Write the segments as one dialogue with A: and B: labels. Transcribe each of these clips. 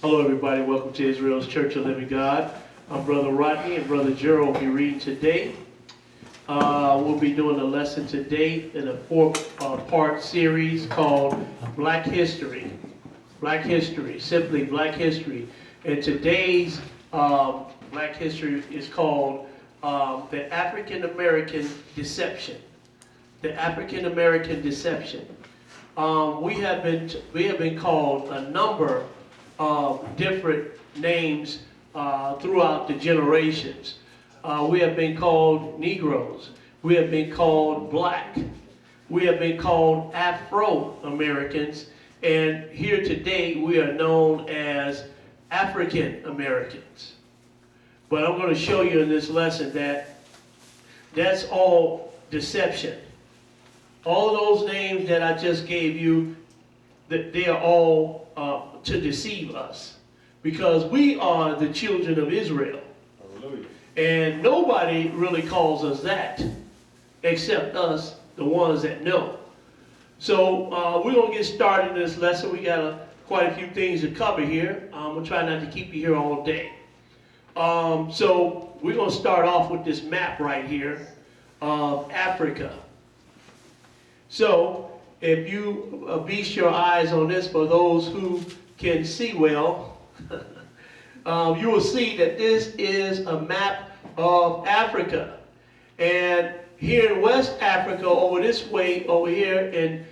A: Hello everybody, welcome to Israel's Church of Living God. I'm Brother Rodney and Brother Gerald will be reading today. We'll be doing a lesson today in a four-part series called Black History. Black History, simply Black History. And today's Black History is called the African American Deception. The African American Deception. We have been called a number of different names throughout the generations. We have been called Negroes. We have been called black. We have been called Afro-Americans. And here today we are known as African Americans. But I'm going to show you in this lesson that that's all deception. All of those names that I just gave you, that they are all to deceive us, because we are the children of Israel. Hallelujah. And nobody really calls us that except us, the ones that know. So we're going to get started in this lesson. We got quite a few things to cover here. I'm going to try not to keep you here all day. So we're going to start off with this map right here of Africa. So if you feast your eyes on this, for those who can see well, you will see that this is a map of Africa. And here in West Africa, over this way, over here in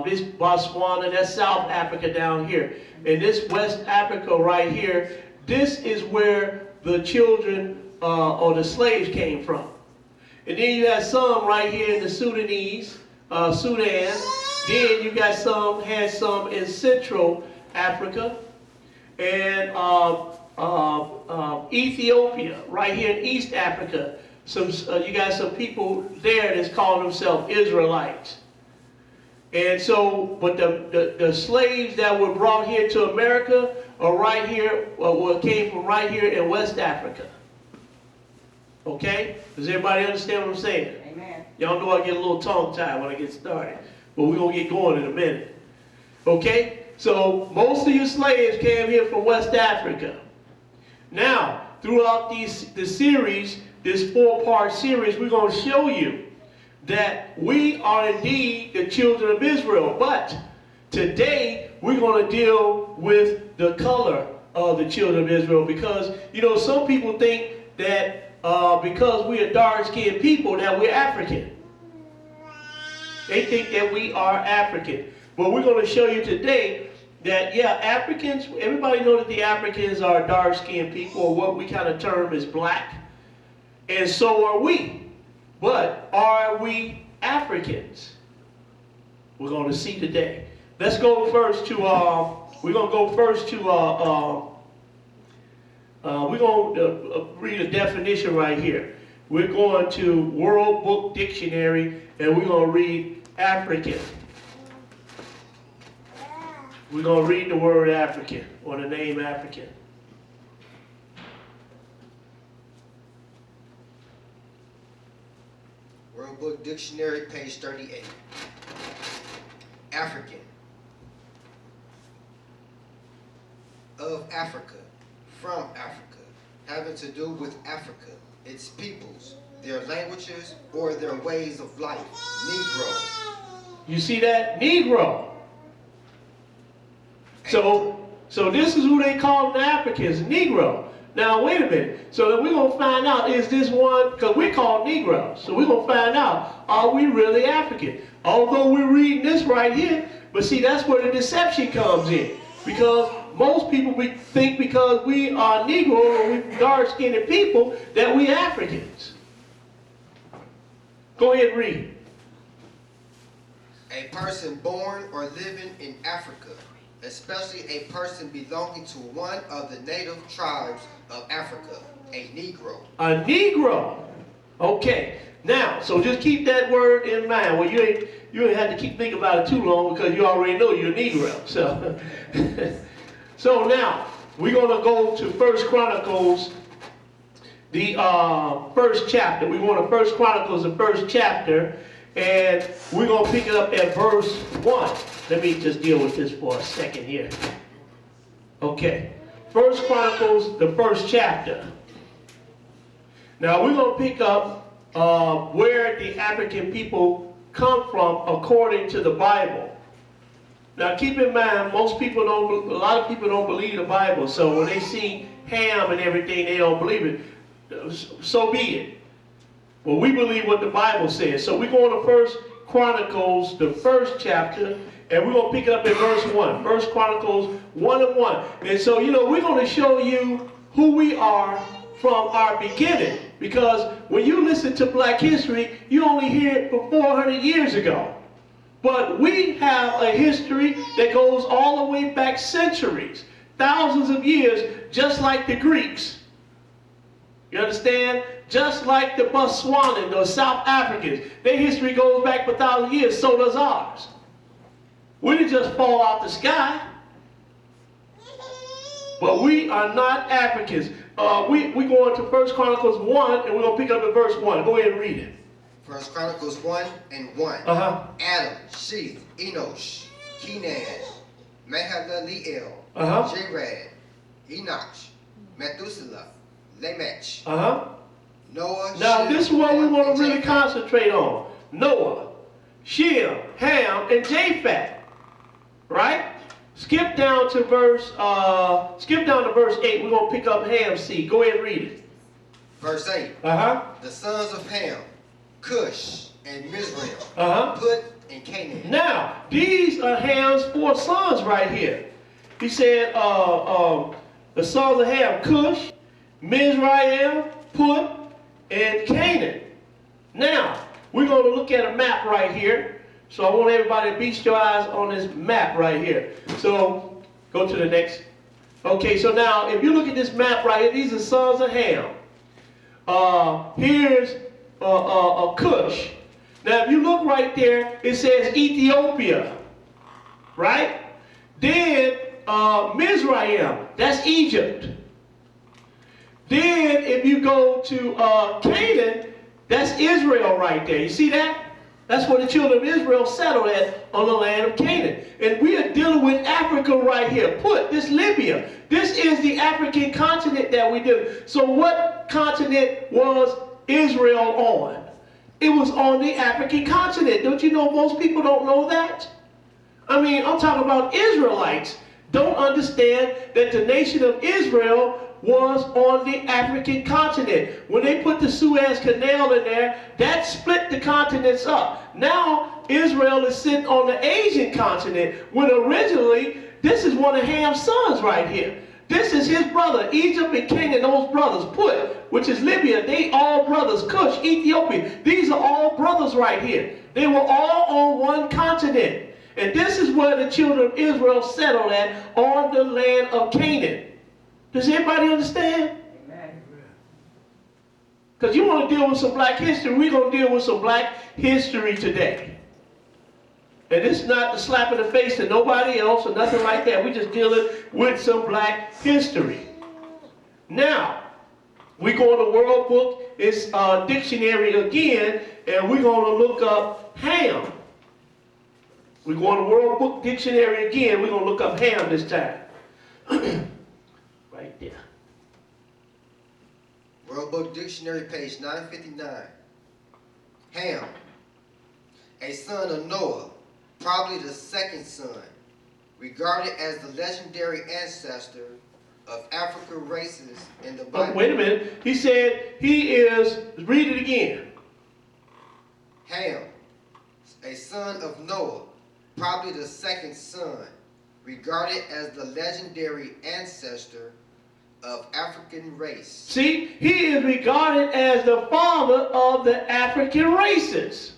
A: this Botswana, that's South Africa down here. And this West Africa right here, this is where the children or the slaves came from. And then you have some right here in the Sudanese, Sudan. Then you got had some in Central Africa, and Ethiopia, right here in East Africa. You got some people there that's calling themselves Israelites. And so, but the slaves that were brought here to America are right here, came from right here in West Africa. Okay? Does everybody understand what I'm saying?
B: Amen.
A: Y'all know I get a little tongue-tied when I get started. But we're going to get going in a minute. Okay? So most of your slaves came here from West Africa. Now, throughout the series, this four-part series, we're going to show you that we are indeed the children of Israel. But today, we're going to deal with the color of the children of Israel. Because, you know, some people think that because we are dark-skinned people that we're African. They think that we are African. But we're going to show you today that, yeah, Africans, everybody knows that the Africans are dark-skinned people, or what we kind of term as black. And so are we. But are we Africans? We're going to see today. Let's go first to, we're going to go first to, we're going to read a definition right here. We're going to World Book Dictionary, and we're going to read African. We're going to read the word African, or the name African.
C: World Book Dictionary, page 38. African. Of Africa, from Africa, having to do with Africa, its peoples, their languages, or their ways of life. Negro.
A: You see that? Negro. So this is who they call the Africans, Negro. Now, wait a minute. So then we're going to find out, is this one, because we're called Negroes. So we're going to find out, are we really African? Although we're reading this right here, but see, that's where the deception comes in. Because most people think because we are Negro, or we dark-skinned people, that we Africans. Go ahead and read.
C: A person born or living in Africa, especially a person belonging to one of the native tribes of Africa, a Negro.
A: A Negro. Okay. Now, so just keep that word in mind. Well, you ain't have to keep thinking about it too long, because you already know you're a Negro. So, so now we're going to go to 1 Chronicles, the first chapter. We want to 1 Chronicles, the first chapter, and we're going to pick it up at verse 1. Let me just deal with this for a second here. Okay. First Chronicles, the first chapter. Now we're going to pick up where the African people come from according to the Bible. Now keep in mind, a lot of people don't believe the Bible, so when they see Ham and everything, they don't believe it. So be it. Well, we believe what the Bible says. So we're going to First Chronicles, the first chapter, and we're going to pick it up in verse 1. First Chronicles 1:1. And so, we're going to show you who we are from our beginning. Because when you listen to black history, you only hear it from 400 years ago. But we have a history that goes all the way back centuries, thousands of years, just like the Greeks. You understand? Just like the Botswana, the South Africans. Their history goes back for 1,000 years, so does ours. We didn't just fall out the sky. But we are not Africans. We're going to 1 Chronicles 1, and we're going to pick up at verse 1. Go ahead and read it.
C: 1 Chronicles 1:1. Adam, Sheath, Enosh, Kenan, Mahalaleel, Jared, Enoch, Methuselah, Lamech, Noah.
A: Now
C: Shem,
A: this is what we
C: Ham,
A: want
C: and
A: to really
C: Japheth.
A: concentrate on. Noah, Shem, Ham, and Japheth. Right? Skip down to verse 8. We're going to pick up Ham's seed. Go ahead and read it.
C: Verse 8. The sons of Ham, Cush and Miriam, Put and Canaan.
A: Now, these are Ham's 4 sons right here. He said, the sons of Ham, Cush, Mizraim, Put, and Canaan. Now, we're going to look at a map right here. So I want everybody to feast your eyes on this map right here. So, go to the next. Okay, so now, if you look at this map right here, these are sons of Ham. Here's Cush. Now, if you look right there, it says Ethiopia. Right? Then, Mizraim, that's Egypt. Then, if you go to Canaan, that's Israel right there. You see that? That's where the children of Israel settled at on the land of Canaan. And we are dealing with Africa right here. Put this Libya. This is the African continent that we do. So what continent was Israel on? It was on the African continent. Don't you know most people don't know that? I mean, I'm talking about Israelites don't understand that the nation of Israel was on the African continent. When they put the Suez Canal in there, that split the continents up. Now, Israel is sitting on the Asian continent, when originally, this is one of Ham's sons right here. This is his brother, Egypt and Canaan, those brothers, Put, which is Libya. They all brothers, Cush, Ethiopia. These are all brothers right here. They were all on one continent. And this is where the children of Israel settled at, on the land of Canaan. Does everybody understand?
B: Amen.
A: Because you want to deal with some black history, we're going to deal with some black history today. And it's not the slap in the face to nobody else or nothing like that. We're just dealing with some black history. Now, we go to World Book, it's dictionary again, and we're going to look up Ham. We're going to World Book Dictionary again. We're going to look up Ham this time. Right there.
C: World Book Dictionary, page 959. Ham, a son of Noah, probably the second son, regarded as the legendary ancestor of African races in the Bible.
A: Wait a minute. He said he is, read it again.
C: Ham, a son of Noah, probably the second son, regarded as the legendary ancestor of African race.
A: See, he is regarded as the father of the African races.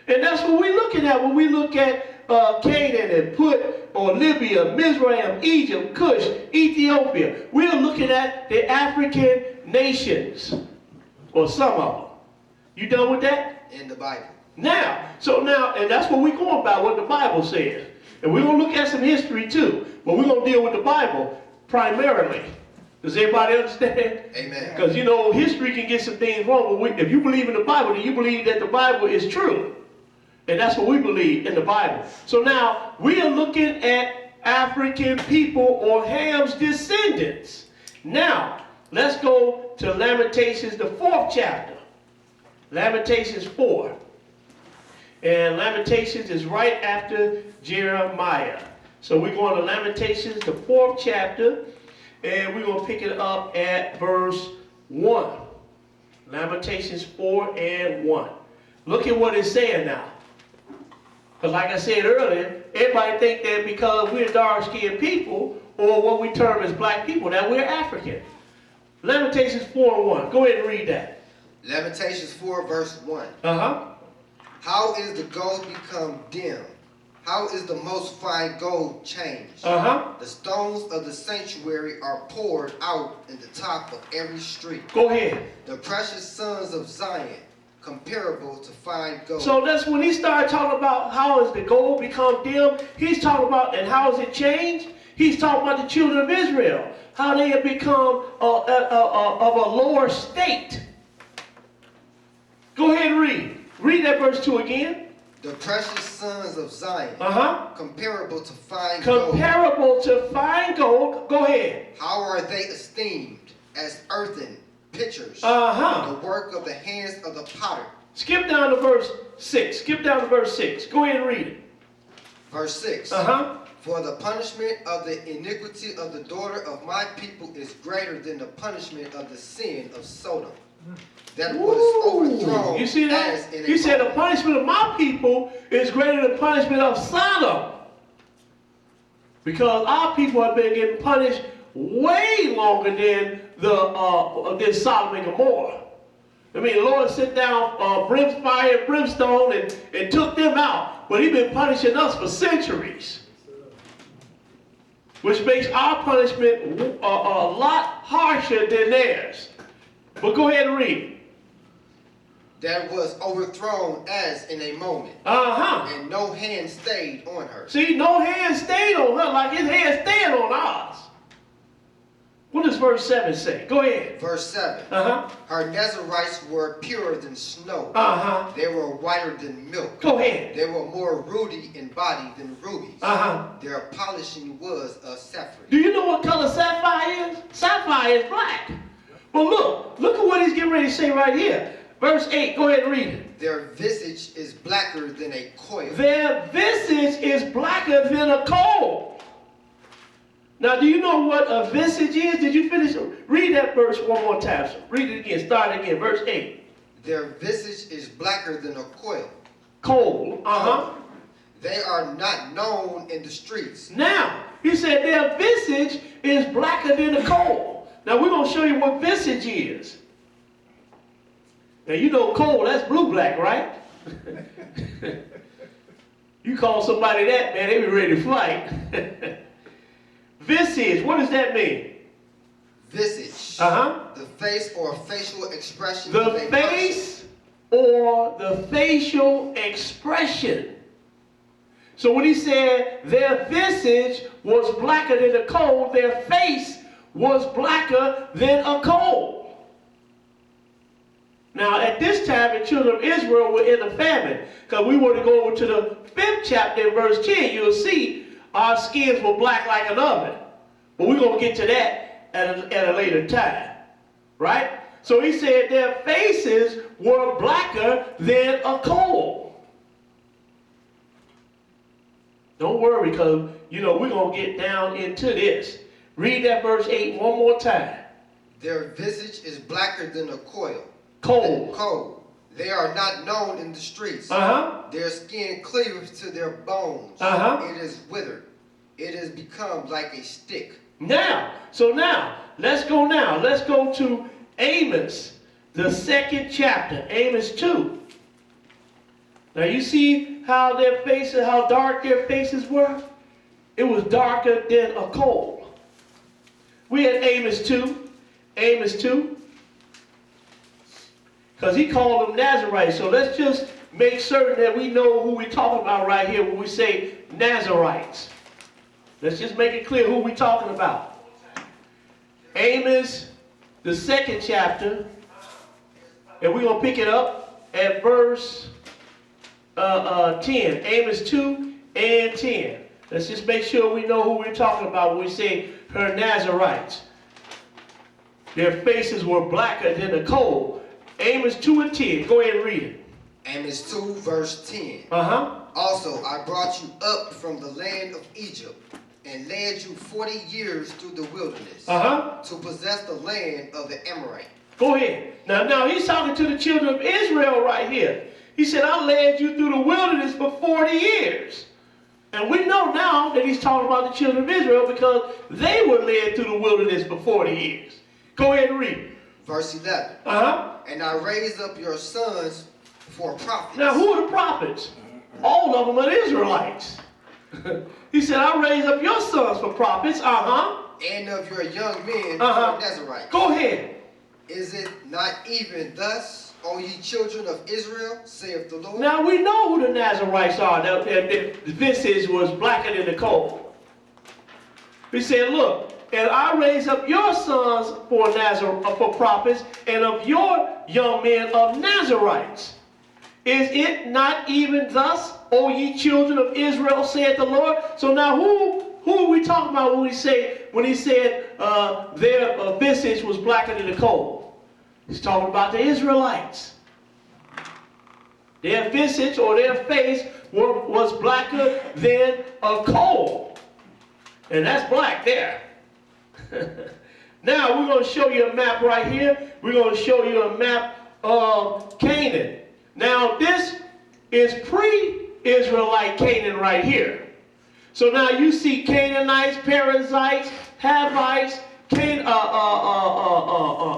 A: And that's what we're looking at when we look at Canaan and Put, or Libya, Mizraim, Egypt, Cush, Ethiopia. We're looking at the African nations, or some of them. You done with that?
C: In the Bible.
A: Now, and that's what we're going by, what the Bible says. And we're going to look at some history too, but we're going to deal with the Bible primarily. Does everybody understand?
C: Amen.
A: Because, history can get some things wrong. But if you believe in the Bible, then you believe that the Bible is true. And that's what we believe in the Bible. So now, we are looking at African people or Ham's descendants. Now, let's go to Lamentations, the 4th chapter. Lamentations 4. And Lamentations is right after Jeremiah. So we're going to Lamentations, the 4th chapter, and we're going to pick it up at verse 1. Lamentations 4 and 1. Look at what it's saying now. Because like I said earlier, everybody think that because we're dark-skinned people, or what we term as black people, that we're African. Lamentations 4 and 1. Go ahead and read that.
C: Lamentations 4 verse 1.
A: Uh-huh.
C: How is the gold become dim? How is the most fine gold changed?
A: Uh-huh.
C: The stones of the sanctuary are poured out in the top of every street.
A: Go ahead.
C: The precious sons of Zion, comparable to fine gold.
A: So that's when he started talking about how has the gold become dim. He's talking about, and how has it changed? He's talking about the children of Israel, how they have become of a lower state. Go ahead and read. Read that verse 2 again.
C: The precious sons of Zion, comparable to fine gold.
A: Comparable to fine gold. Go ahead.
C: How are they esteemed as earthen pitchers,
A: Uh-huh.
C: the work of the hands of the potter.
A: Skip down to verse 6. Skip down to verse 6. Go ahead and read it.
C: Verse 6.
A: Uh-huh.
C: For the punishment of the iniquity of the daughter of my people is greater than the punishment of the sin of Sodom, that was overthrown.
A: You see that?
C: As in
A: He
C: a
A: said the
C: moment.
A: punishment of my people is greater than the punishment of Sodom. Because our people have been getting punished way longer than than Sodom and Gomorrah. I mean, the Lord sent down fire and brimstone and took them out. But he's been punishing us for centuries. Which makes our punishment a lot harsher than theirs. But go ahead and read.
C: That was overthrown as in a moment,
A: Uh-huh.
C: and no hand stayed on her.
A: See, no hand stayed on her like his hand stayed on ours. What does verse 7 say? Go ahead.
C: Verse 7.
A: Uh-huh.
C: Her Nazarites were purer than snow.
A: Uh-huh.
C: They were whiter than milk.
A: Go ahead.
C: They were more ruddy in body than rubies.
A: Uh-huh.
C: Their polishing was a sapphire.
A: Do you know what color sapphire is? Sapphire is black. But look at what he's getting ready to say right here. Verse 8, go ahead and read it.
C: Their visage is blacker than a coil.
A: Their visage is blacker than a coal. Now, do you know what a visage is? Did you finish? Read that verse one more time. So read it again. Start again. Verse 8.
C: Their visage is blacker than a coil.
A: Coal. Uh-huh.
C: They are not known in the streets.
A: Now, he said their visage is blacker than a coal. Now, we're going to show you what visage is. Now, you know coal, that's blue-black, right? You call somebody that, man, they be ready to fight. Visage, what does that mean?
C: Visage.
A: Uh-huh.
C: The face or facial expression
A: The
C: of a
A: face or the facial expression. So when he said their visage was blacker than a coal, their face was blacker than a coal. Now at this time the children of Israel were in a famine. Because we want to go over to the 5th chapter in verse 10, you'll see our skins were black like an oven. But we're going to get to that at a later time. Right? So he said their faces were blacker than a coal. Don't worry, because, we're going to get down into this. Read that verse 8 one more time.
C: Their visage is blacker than a coil.
A: Coal.
C: Coal. They are not known in the streets.
A: Uh-huh.
C: Their skin cleaves to their bones.
A: Uh-huh.
C: It is withered. It has become like a stick.
A: Now, let's go to Amos, the 2nd chapter, Amos 2. Now you see how their faces, how dark their faces were? It was darker than a coal. We had Amos 2, because he called them Nazarites. So let's just make certain that we know who we're talking about right here when we say Nazarites. Let's just make it clear who we're talking about. Amos, the 2nd chapter, and we're going to pick it up at verse 10. Amos 2 and 10. Let's just make sure we know who we're talking about when we say her Nazarites. Their faces were blacker than the coal. Amos 2 and 10. Go ahead and read it.
C: Amos 2, verse 10.
A: Uh-huh.
C: Also, I brought you up from the land of Egypt and led you 40 years through the wilderness to possess the land of the Amorite.
A: Go ahead. Now he's talking to the children of Israel right here. He said, I led you through the wilderness for 40 years. And we know now that he's talking about the children of Israel because they were led through the wilderness for 40 years. Go ahead and read.
C: Verse 11. And I raised up your sons for prophets.
A: Now, who are the prophets? All of them are Israelites. He said, I raised up your sons for prophets.
C: And of your young men for Nazarites.
A: Go ahead.
C: Is it not even thus, O ye children of Israel, saith the Lord?
A: Now, we know who the Nazarites are. The visage was blacker than the coal. He said, look, and I raise up your sons for prophets, and of your young men of Nazarites. Is it not even thus, O ye children of Israel, saith the Lord? So now who are we talking about when he said their visage was blacker than the coal? He's talking about the Israelites. Their visage or their face was blacker than a coal. And that's black there. Now we're going to show you a map right here. We're going to show you a map of Canaan. Now this is pre-Israelite Canaan right here. So now you see Canaanites, Perizzites, Havites,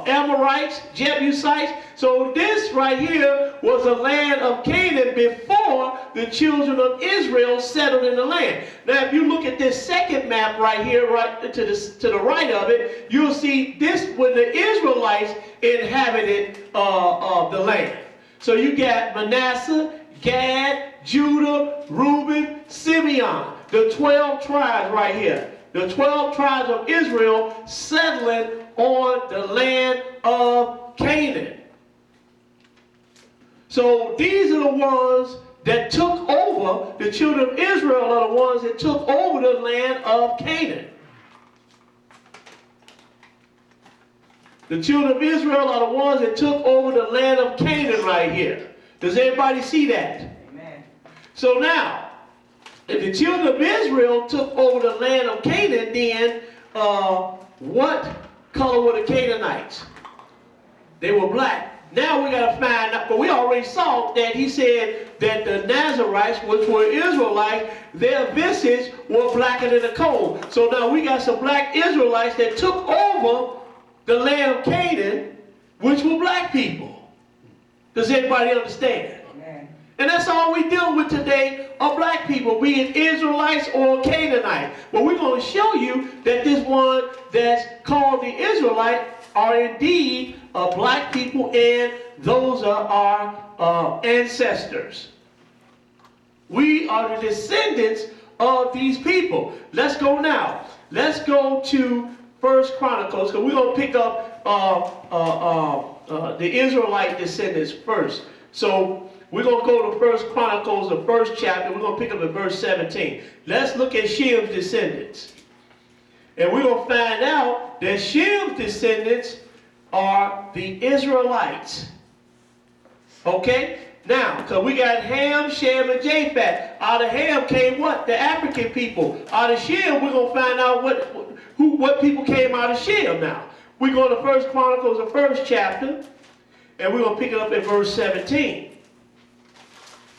A: Amorites, Jebusites. So this right here was a land of Canaan before the children of Israel settled in the land. Now if you look at this second map right here, right to the right of it, you'll see this when the Israelites inhabited the land. So you got Manasseh, Gad, Judah, Reuben, Simeon, the 12 tribes right here. The 12 tribes of Israel settling on the land of Canaan. So these are the ones that took over, the children of Israel are the ones that took over the land of Canaan. The children of Israel are the ones that took over the land of Canaan right here. Does everybody see that?
B: Amen.
A: So now, if the children of Israel took over the land of Canaan, then what color were the Canaanites? They were black. Now we got to find out, but we already saw that he said that the Nazarites, which were Israelites, their visage were blacker than the coal. So now we got some black Israelites that took over the land of Canaan, which were black people. Does everybody understand?
B: Amen.
A: And that's all we deal with today are black people, be it Israelites or Canaanites. But we're going to show you that this one that's called the Israelite are indeed black people, and those are our ancestors. We are the descendants of these people. Let's go now. Let's go to 1 Chronicles, because we're going to pick up the Israelite descendants first. So we're going to go to 1 Chronicles, the first chapter. We're going to pick up at verse 17. Let's look at Shem's descendants. And we're going to find out that Shem's descendants are the Israelites. Okay? Now, because we got Ham, Shem, and Japheth. Out of Ham came what? The African people. Out of Shem, we're going to find out what people came out of Shem now. We go to 1 Chronicles, the first chapter, and we're going to pick it up at verse 17.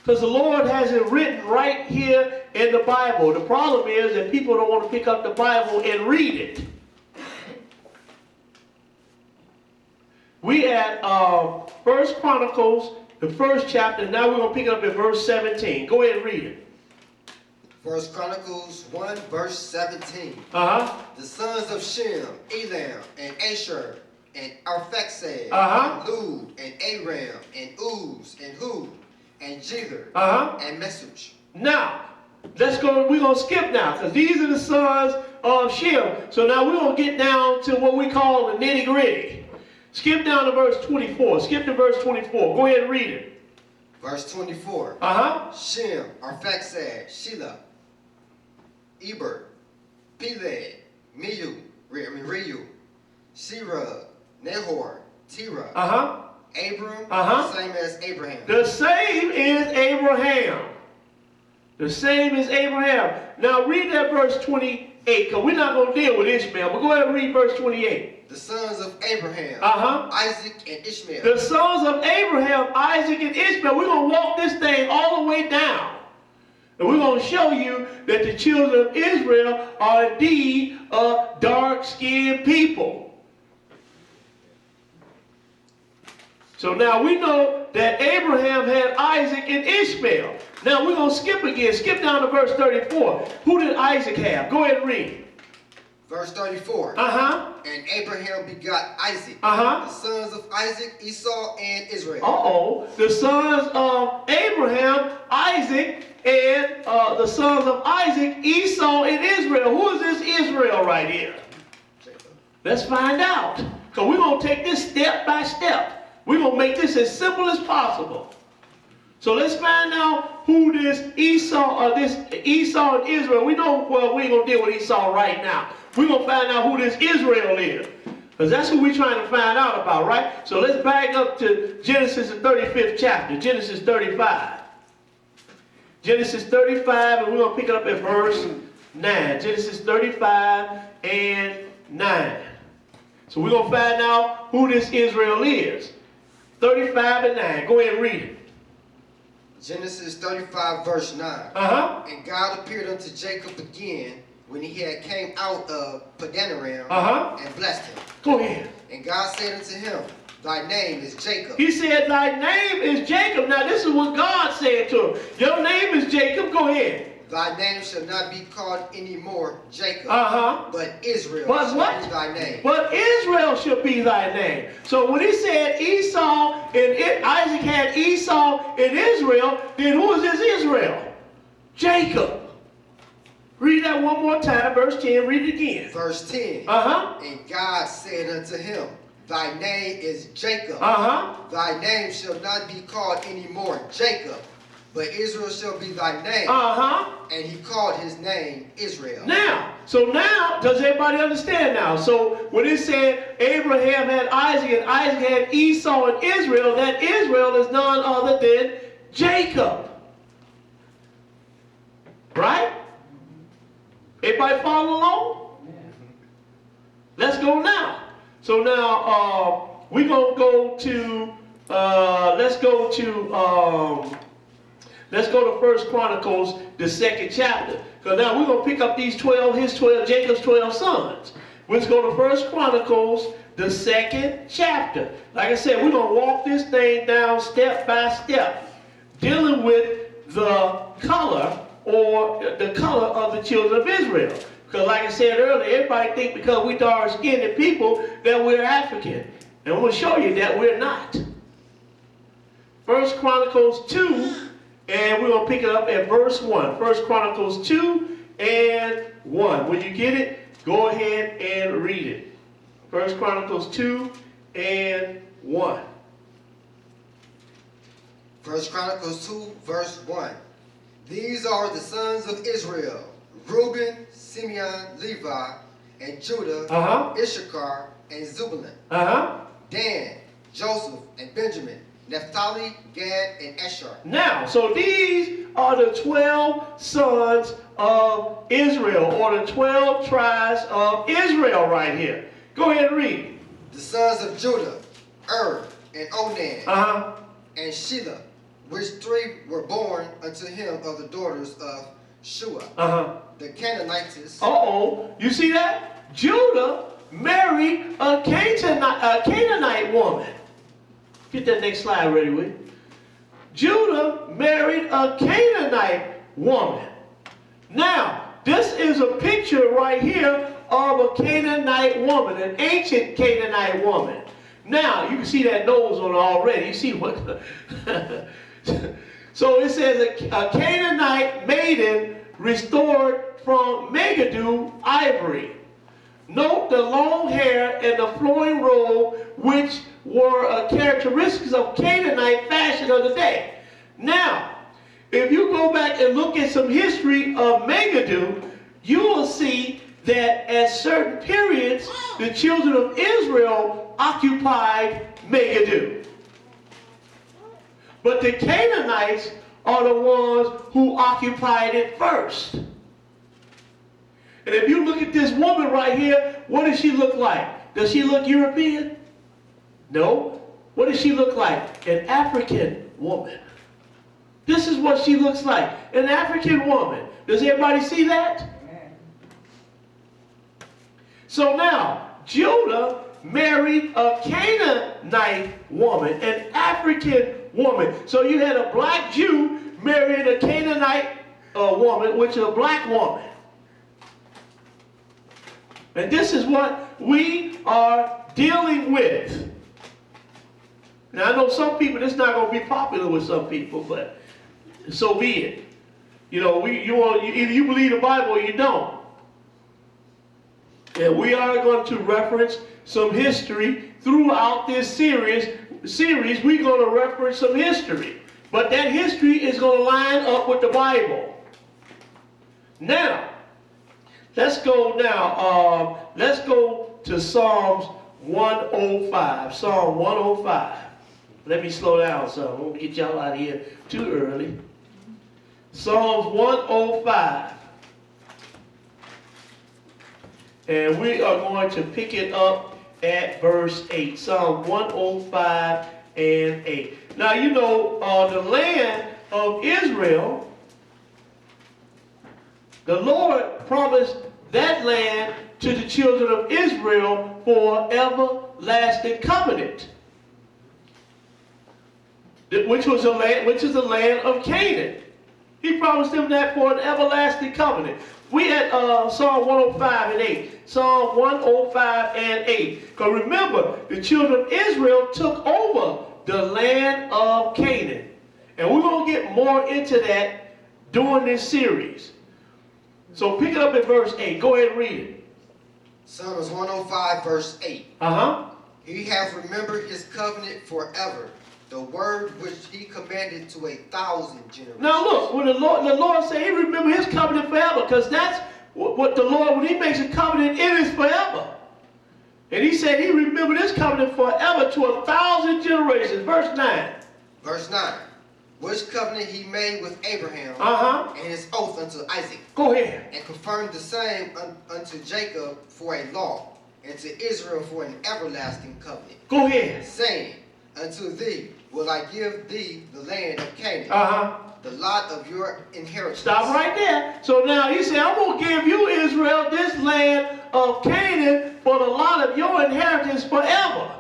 A: Because the Lord has it written right here in the Bible. The problem is that people don't want to pick up the Bible and read it. We at 1 Chronicles, the first chapter. Now we're going to pick it up at verse 17. Go ahead and read it.
C: 1 Chronicles 1, verse 17.
A: Uh-huh.
C: The sons of Shem, Elam, and Asher, and Arphaxad,
A: Uh-huh.
C: and Lud, and Aram, and Uz, and Hud, and Jether,
A: Uh-huh.
C: and Mesuch.
A: Now, let's go. We're going to skip now, because these are the sons of Shem. So now we're going to get down to what we call the nitty-gritty. Skip down to verse 24. Skip to verse 24. Go ahead and read it.
C: Verse 24.
A: Uh-huh.
C: Shem, Arphaxad, Shelah, Eber, Peleg, Reu, Serug, Nahor, Terah, Abram, same as Abraham.
A: The same is Abraham. The same as Abraham. Now read that verse 28, because we're not going to deal with Ishmael, but go ahead and read verse 28.
C: The sons of Abraham, Isaac and Ishmael.
A: The sons of Abraham, Isaac and Ishmael. We're going to walk this thing all the way down. And we're going to show you that the children of Israel are indeed a dark-skinned people. So now we know that Abraham had Isaac and Ishmael. Now we're going to skip again. Skip down to verse 34. Who did Isaac have? Go ahead and read.
C: Verse 34. And Abraham begot Isaac. The sons of Isaac, Esau, and Israel.
A: The sons of Abraham, Isaac, and the sons of Isaac, Esau, and Israel. Who is this Israel right here?
C: Jacob.
A: Let's find out. Because we're going to take this step by step. We're going to make this as simple as possible. So let's find out who this Esau and Israel. We know, well, we ain't going to deal with Esau right now. We're going to find out who this Israel is. Because that's who we're trying to find out about, right? So let's back up to Genesis, the 35th chapter. Genesis 35. Genesis 35, and we're going to pick it up at verse 9. Genesis 35 and 9. So we're going to find out who this Israel is. 35 and 9. Go ahead and read it.
C: Genesis 35, verse 9. And God appeared unto Jacob again when he had came out of Padanaram and blessed him.
A: Go ahead.
C: And God said unto him, Thy name is Jacob.
A: He said, Thy name is Jacob. Now this is what God said to him. Your name is Jacob. Go ahead.
C: Thy name shall not be called any more Jacob, but Israel
A: shall
C: be thy name.
A: But Israel shall be thy name. So when he said Esau and Isaac had Esau and Israel, then who is this Israel? Jacob. Read that one more time, verse 10. Read it again.
C: Verse 10. And God said unto him, Thy name is Jacob. Thy name shall not be called any more Jacob, but Israel shall be thy name. And he called his name Israel. Now,
A: does everybody understand now? So when it said Abraham had Isaac and Isaac had Esau and Israel, that Israel is none other than Jacob. Right? Everybody follow along? Let's go now. So now we're going to go to, let's go to 1 Chronicles, the 2nd chapter. Because now we're going to pick up these Jacob's 12 sons. Let's go to 1 Chronicles, the 2nd chapter. Like I said, we're going to walk this thing down step by step, dealing with the color of the children of Israel. Because like I said earlier, everybody think because we dark-skinned people that we're African. And I'm going to show you that we're not. 1 Chronicles 2, and we're going to pick it up at verse 1. 1 Chronicles 2 and 1. When you get it, go ahead and read it. 1 Chronicles 2 and 1.
C: 1 Chronicles 2, verse 1. These are the sons of Israel: Reuben, Simeon, Levi, and Judah, Issachar, and Zebulun, Dan, Joseph, and Benjamin, Naphtali, Gad, and Asher. Now,
A: so these are the 12 sons of Israel, or the 12 tribes of Israel right here. Go ahead and read.
C: The sons of Judah, and Onan, and Shelah, which three were born unto him of the daughters of Shua, the Canaanites.
A: You see that? Judah married a Canaanite woman. Get that next slide ready, will you? Judah married a Canaanite woman. Now, this is a picture right here of a Canaanite woman, an ancient Canaanite woman. Now, you can see that nose on her already. You see what? So it says a Canaanite maiden restored from Megiddo ivory. Note the long hair and the flowing robe, which were characteristics of Canaanite fashion of the day. Now, if you go back and look at some history of Megiddo, you will see that at certain periods, the children of Israel occupied Megiddo. But the Canaanites are the ones who occupied it first. And if you look at this woman right here, what does she look like? Does she look European? No. What does she look like? An African woman. This is what she looks like. An African woman. Does everybody see that? So now, Judah married a Canaanite woman, an African woman. So you had a black Jew marrying a Canaanite woman, which is a black woman. And this is what we are dealing with. Now, I know some people, this is not going to be popular with some people, but so be it. You know, either you believe the Bible or you don't. And we are going to reference some history throughout this series. We're going to reference some history. But that history is going to line up with the Bible. Now, let's go to Psalms 105. Psalm 105. Let me slow down some. I won't get y'all out of here too early. Psalms 105. And we are going to pick it up at verse 8. Psalm 105 and 8. Now, you know, the land of Israel, the Lord promised that land to the children of Israel for everlasting covenant, which is the land of Canaan. He promised them that for an everlasting covenant. We had Psalm 105 and 8. Psalm 105 and 8. Because remember, the children of Israel took over the land of Canaan. And we're going to get more into that during this series. So pick it up at verse 8. Go ahead and read it.
C: Psalms 105 verse 8. He hath remembered his covenant forever, the word which he commanded to 1,000 generations. Now
A: look, when the Lord said he remembered his covenant forever, because that's what the Lord, when he makes a covenant, it is forever. And he said he remembered his covenant forever to 1,000 generations. Verse 9.
C: Verse 9. Which covenant he made with Abraham and his oath unto Isaac.
A: Go ahead.
C: And confirmed the same unto Jacob for a law, and to Israel for an everlasting covenant.
A: Go ahead.
C: Saying, unto thee will I give thee the land of Canaan, the lot of your inheritance.
A: Stop right there. So now he said, I'm going to give you, Israel, this land of Canaan for the lot of your inheritance forever.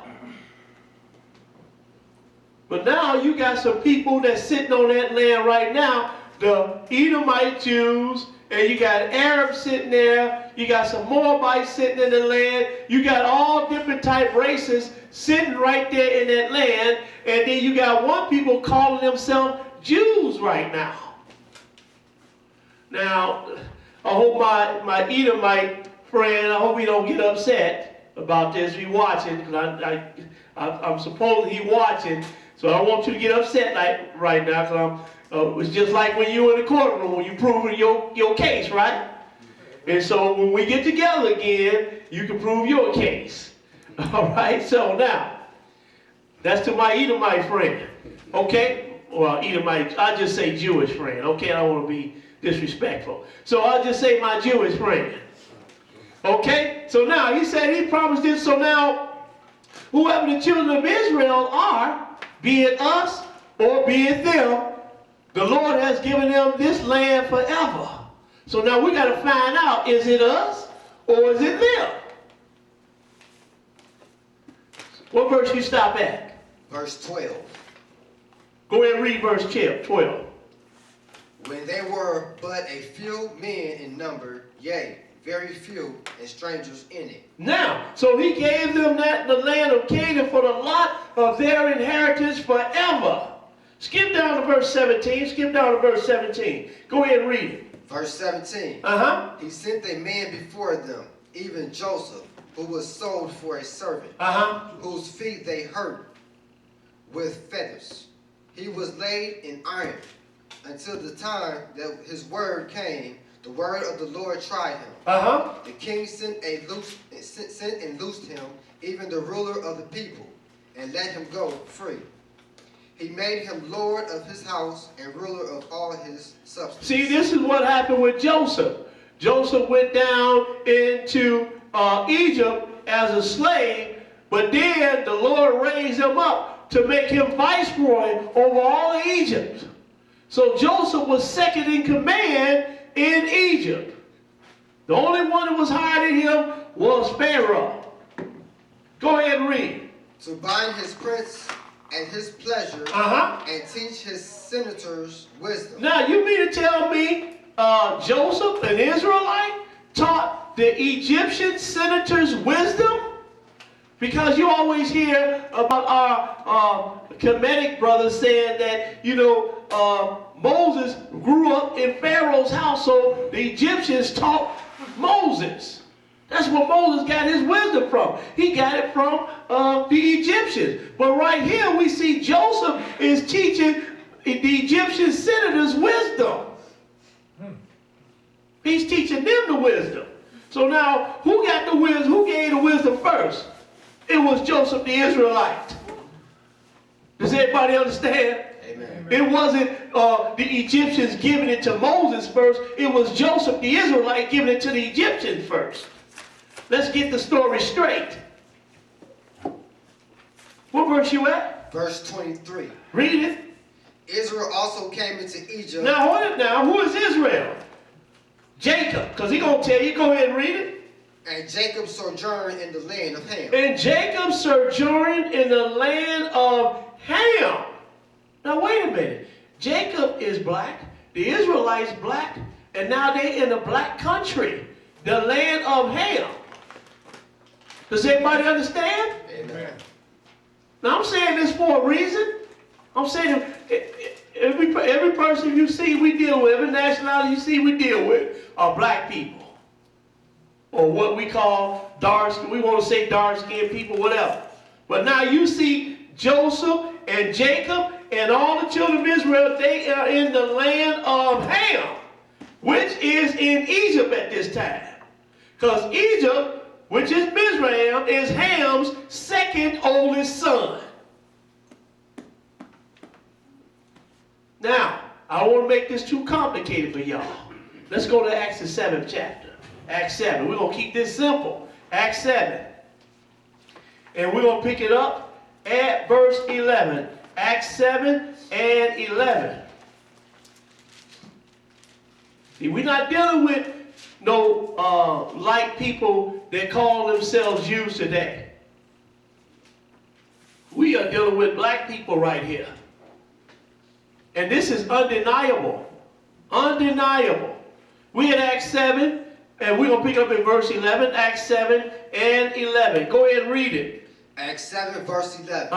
A: But now you got some people that's sitting on that land right now, the Edomite Jews, and you got Arabs sitting there, you got some Moabites sitting in the land, you got all different type races sitting right there in that land, and then you got one people calling themselves Jews right now. Now, I hope my Edomite friend, I hope he don't get upset about this. He watching, because I'm supposed he watching, so I don't want you to get upset like right now, because it's just like when you in the courtroom, when you proving your case, right? And so when we get together again, you can prove your case. All right, so now, that's to my Edomite friend, okay? Well, Edomite, I just say Jewish friend, okay? I don't want to be disrespectful. So I'll just say my Jewish friend, okay? So now, he said he promised this, so now, whoever the children of Israel are, be it us or be it them, the Lord has given them this land forever. So now we got to find out, is it us or is it them? What verse you stop at?
C: Verse 12.
A: Go ahead and read verse 12.
C: When they were but a few men in number, yea, very few, and strangers in it. Now,
A: so he gave them the land of Canaan for the lot of their inheritance forever. Skip down to verse 17. Skip down to verse 17. Go ahead and read it.
C: Verse 17. He sent a man before them, even Joseph, who was sold for a servant, whose feet they hurt with fetters. He was laid in iron until the time that his word came The word of the Lord tried him. The king sent and loosed him, even the ruler of the people, and let him go free. He made him lord of his house and ruler of all his substance.
A: See, this is what happened with Joseph. Joseph went down into Egypt as a slave, but then the Lord raised him up to make him viceroy over all of Egypt. So Joseph was second in command in Egypt. The only one who was higher than him was Pharaoh. Go ahead and read.
C: To bind his prince at his pleasure and teach his senators wisdom.
A: Now you mean to tell me Joseph, an Israelite, taught the Egyptian senators wisdom? Because you always hear about our Canaanite brothers saying that, you know, Moses grew up in Pharaoh's house, so the Egyptians taught Moses. That's where Moses got his wisdom from. He got it from the Egyptians. But right here we see Joseph is teaching the Egyptian senators wisdom. He's teaching them the wisdom. So now, who got the wisdom? Who gave the wisdom first? It was Joseph the Israelite. Does everybody understand?
C: Amen.
A: It wasn't the Egyptians giving it to Moses first. It was Joseph the Israelite giving it to the Egyptians first. Let's get the story straight. What verse you at?
C: Verse 23.
A: Read it.
C: Israel also came into Egypt.
A: Now, hold it now. Who is Israel? Jacob, because he's going to tell you. Go ahead and read it.
C: And Jacob sojourned in the land of Ham.
A: And Jacob sojourned in the land of Ham. Now, wait a minute. Jacob is black. The Israelites black. And now they're in a black country. The land of Ham. Does everybody understand?
C: Amen.
A: Now, I'm saying this for a reason. I'm saying every person you see we deal with, every nationality you see we deal with, are black people. Or what we call we want to say dark-skinned people, whatever. But now you see Joseph and Jacob and all the children of Israel, they are in the land of Ham, which is in Egypt at this time. Because Egypt, which is Miriam, is Ham's second oldest son. Now, I don't want to make this too complicated for y'all. Let's go to Acts the 7th chapter. Acts 7. We're going to keep this simple. Acts 7. And we're going to pick it up at verse 11. Acts 7 and 11. See, we're not dealing with no like people that call themselves Jews today. We are dealing with black people right here. And this is undeniable. Undeniable. We in Acts 7. And we're going to pick up in verse 11, Acts 7 and 11. Go ahead and read it.
C: Acts 7, verse 11.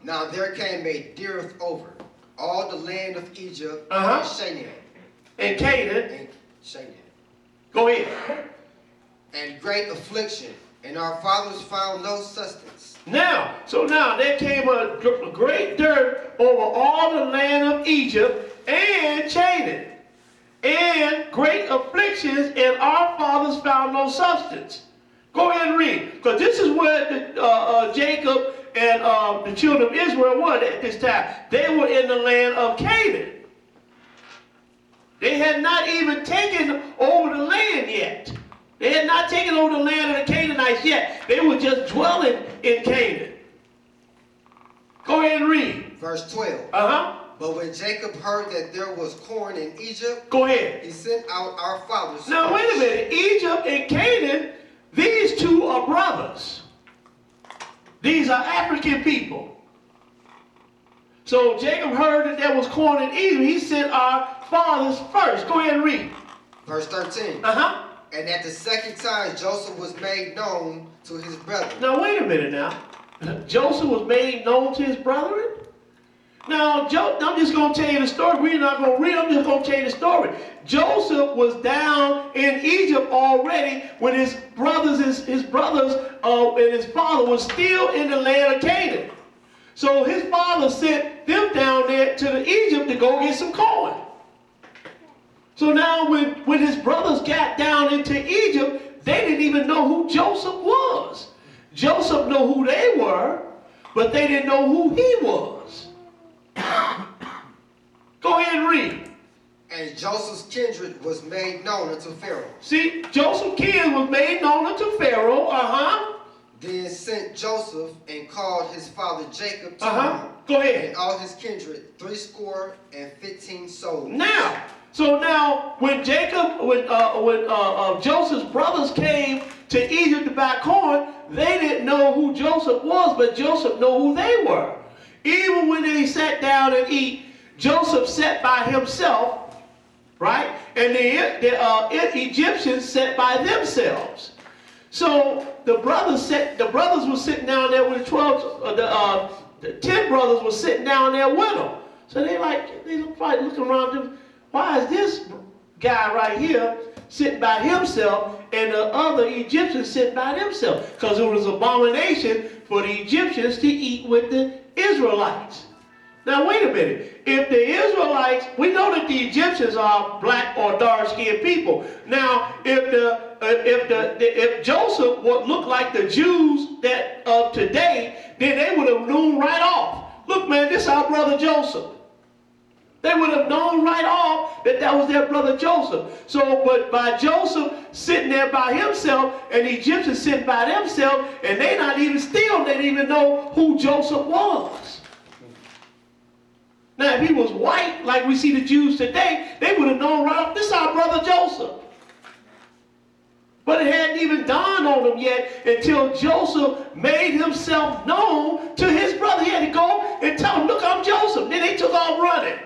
C: Now there came a dearth over all the land of Egypt and Canaan.
A: And Canaan.
C: And Canaan.
A: Go ahead.
C: And great affliction, and our fathers found no sustenance.
A: Now there came a great dearth over all the land of Egypt and Canaan. And great afflictions, and our fathers found no substance. Go ahead and read, because this is where Jacob and the children of Israel were at this time. They were in the land of Canaan. They had not even taken over the land yet. They had not taken over the land of the Canaanites yet. They were just dwelling in Canaan. Go ahead and read.
C: Verse 12. But when Jacob heard that there was corn in Egypt,
A: go ahead.
C: He sent out our fathers.
A: Now wait a minute. Egypt and Canaan, these two are brothers. These are African people. So Jacob heard that there was corn in Egypt. He sent our fathers first. Go ahead and read.
C: Verse 13. And at the second time Joseph was made known to his brethren.
A: Now wait a minute now. Joseph was made known to his brethren? Now, I'm just going to tell you the story. We're not going to read. I'm just going to tell you the story. Joseph was down in Egypt already when his brothers and his father was still in the land of Canaan. So his father sent them down there to Egypt to go get some corn. So now when his brothers got down into Egypt, they didn't even know who Joseph was. Joseph knew who they were, but they didn't know who he was. Go ahead and read.
C: And Joseph's kindred was made known unto Pharaoh.
A: See, Joseph's kindred was made known unto Pharaoh.
C: Then sent Joseph and called his father Jacob to him.
A: Go ahead.
C: And all his kindred, threescore and 15 souls.
A: Now, when Joseph's brothers came to Egypt to buy corn, they didn't know who Joseph was, but Joseph knew who they were. Even when they sat down and eat, Joseph sat by himself, right? And the Egyptians sat by themselves. So the brothers were sitting down there with the 10 brothers were sitting down there with them. So they probably looking around them. Why is this guy right here sitting by himself and the other Egyptians sitting by themselves? Because it was an abomination for the Egyptians to eat with the Israelites. Now wait a minute. If the Israelites, we know that the Egyptians are black or dark-skinned people. Now, if Joseph would look like the Jews that of today, then they would have known right off. Look, man, this is our brother Joseph. They would have known right off that that was their brother Joseph. So, but by Joseph sitting there by himself and the Egyptians sitting by themselves, and they didn't even know who Joseph was. Now, if he was white, like we see the Jews today, they would have known right off, this is our brother Joseph. But it hadn't even dawned on them yet until Joseph made himself known to his brother. He had to go and tell him, look, I'm Joseph. Then they took off running.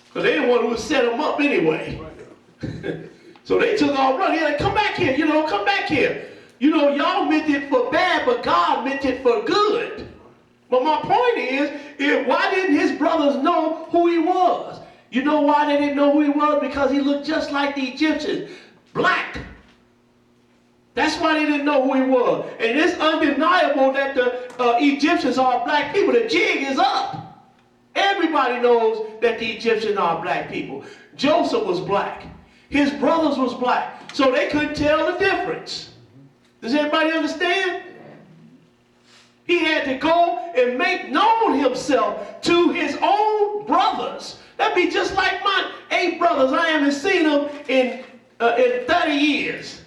A: Because they didn't want to set him up anyway. So they took off running. He's like, come back here, come back here. Y'all meant it for bad, but God meant it for good. But my point is, why didn't his brothers know who he was? You know why they didn't know who he was? Because he looked just like the Egyptians, black. That's why they didn't know who he was. And it's undeniable that the Egyptians are black people. The jig is up. Everybody knows that the Egyptians are black people. Joseph was black. His brothers was black. So they couldn't tell the difference. Does everybody understand? He had to go and make known himself to his own brothers. That'd be just like my 8 brothers. I haven't seen them in 30 years.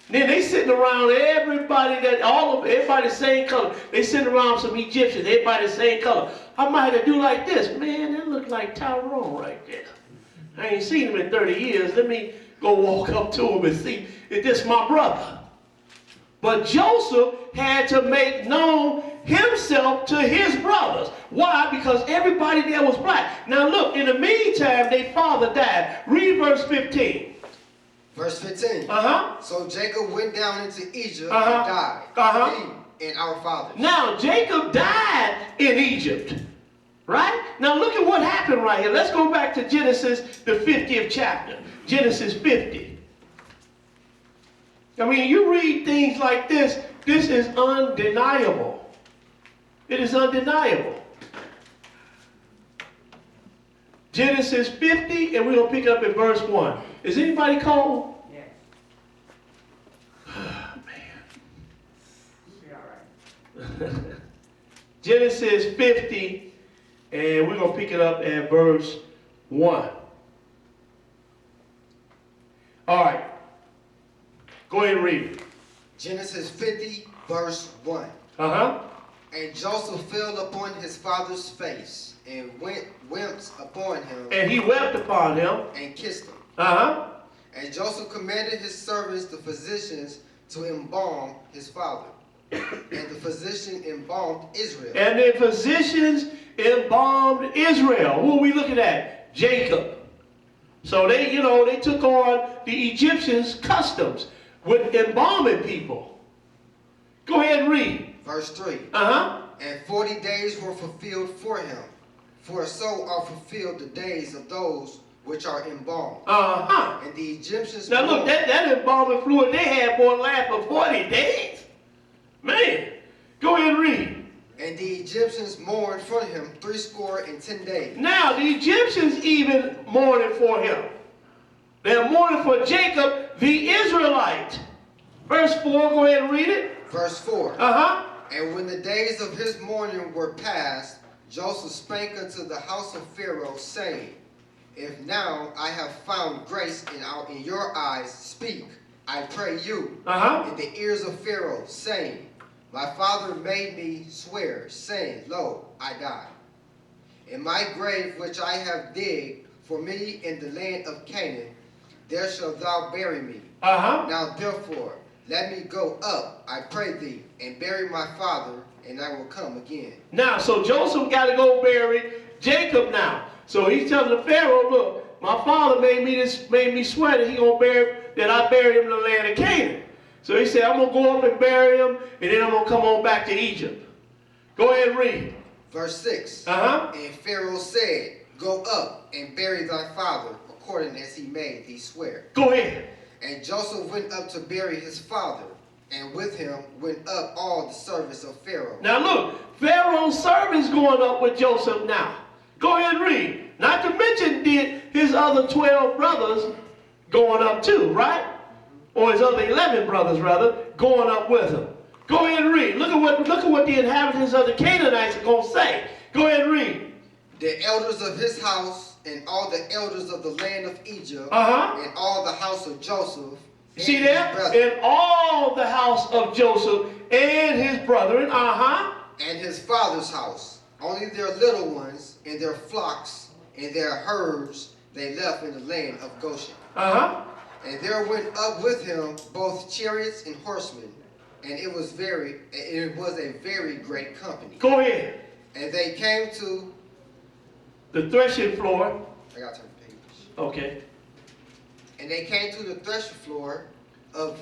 A: Then they sitting around everybody the same color. They sitting around some Egyptians, everybody the same color. I might have to do like this. Man, that look like Tyrone right there. I ain't seen him in 30 years. Let me go walk up to him and see if this my brother. But Joseph had to make known himself to his brothers. Why? Because everybody there was black. Now look, in the meantime, their father died. Read verse 15.
C: Verse 15. So Jacob went down into Egypt and died. He and our fathers. Now
A: Jacob died in Egypt. Right? Now look at what happened right here. Let's go back to Genesis, the 50th chapter. Genesis 50. I mean, you read things like this. This is undeniable. It is undeniable. Genesis 50, and we're going to pick up at verse 1. Is anybody cold?
B: Yes.
A: Man.
B: You'll be all right.
A: Genesis 50, and we're going to pick it up at verse 1. All right. Go ahead and read it.
C: Genesis 50, verse 1. And Joseph fell upon his father's face and wept upon him.
A: And he wept upon him.
C: And kissed him.
A: And
C: Joseph commanded his servants, the physicians, to embalm his father. And the physician embalmed Israel.
A: And the physicians embalmed Israel. Who are we looking at? Jacob. So they took on the Egyptians' customs with embalming people. Go ahead and read.
C: Verse 3. And 40 days were fulfilled for him, for so are fulfilled the days of those which are embalmed. And the Egyptians...
A: Now look, that embalming fluid they had, boy, last for 40 days. Man, go ahead and read.
C: And the Egyptians mourned for him 60 days.
A: Now, the Egyptians even mourning for him. They're mourning for Jacob, the Israelite. Verse 4, go ahead and read it.
C: Verse 4. And when the days of his mourning were past, Joseph spake unto the house of Pharaoh, saying, If now I have found grace in your eyes, speak, I pray you, in the ears of Pharaoh, saying, My father made me swear, saying, Lo, I die. In my grave which I have digged for me in the land of Canaan, there shalt thou bury me. Now therefore, let me go up, I pray thee, and bury my father, and I will come again. Now, so Joseph got to go bury Jacob now. So he's telling the Pharaoh, look, my father made me swear that I bury him in the land of Canaan. So he said, I'm going to go up and bury him, and then I'm going to come on back to Egypt. Go ahead and read. Verse 6. And Pharaoh said, Go up and bury thy father, according as he made thee swear. Go ahead. And Joseph went up to bury his father, and with him went up all the servants of Pharaoh. Now look, Pharaoh's servants going up with Joseph now. Go ahead and read. Not to mention did his other 12 brothers going up too, right? Or his other 11 brothers, rather, going up with him. Go ahead and read. Look at what the inhabitants of the Canaanites are going to say. Go ahead and read. The elders of his house and all the elders of the land of Egypt and all the house of Joseph. See there? And all the house of Joseph and his brethren. And his father's house. Only their little ones and their flocks and their herds they left in the land of Goshen. And there went up with him both chariots and horsemen, and it was a very great company. Go ahead. And they came to the threshing floor. I got to turn the page. Okay. And they came to the threshing floor of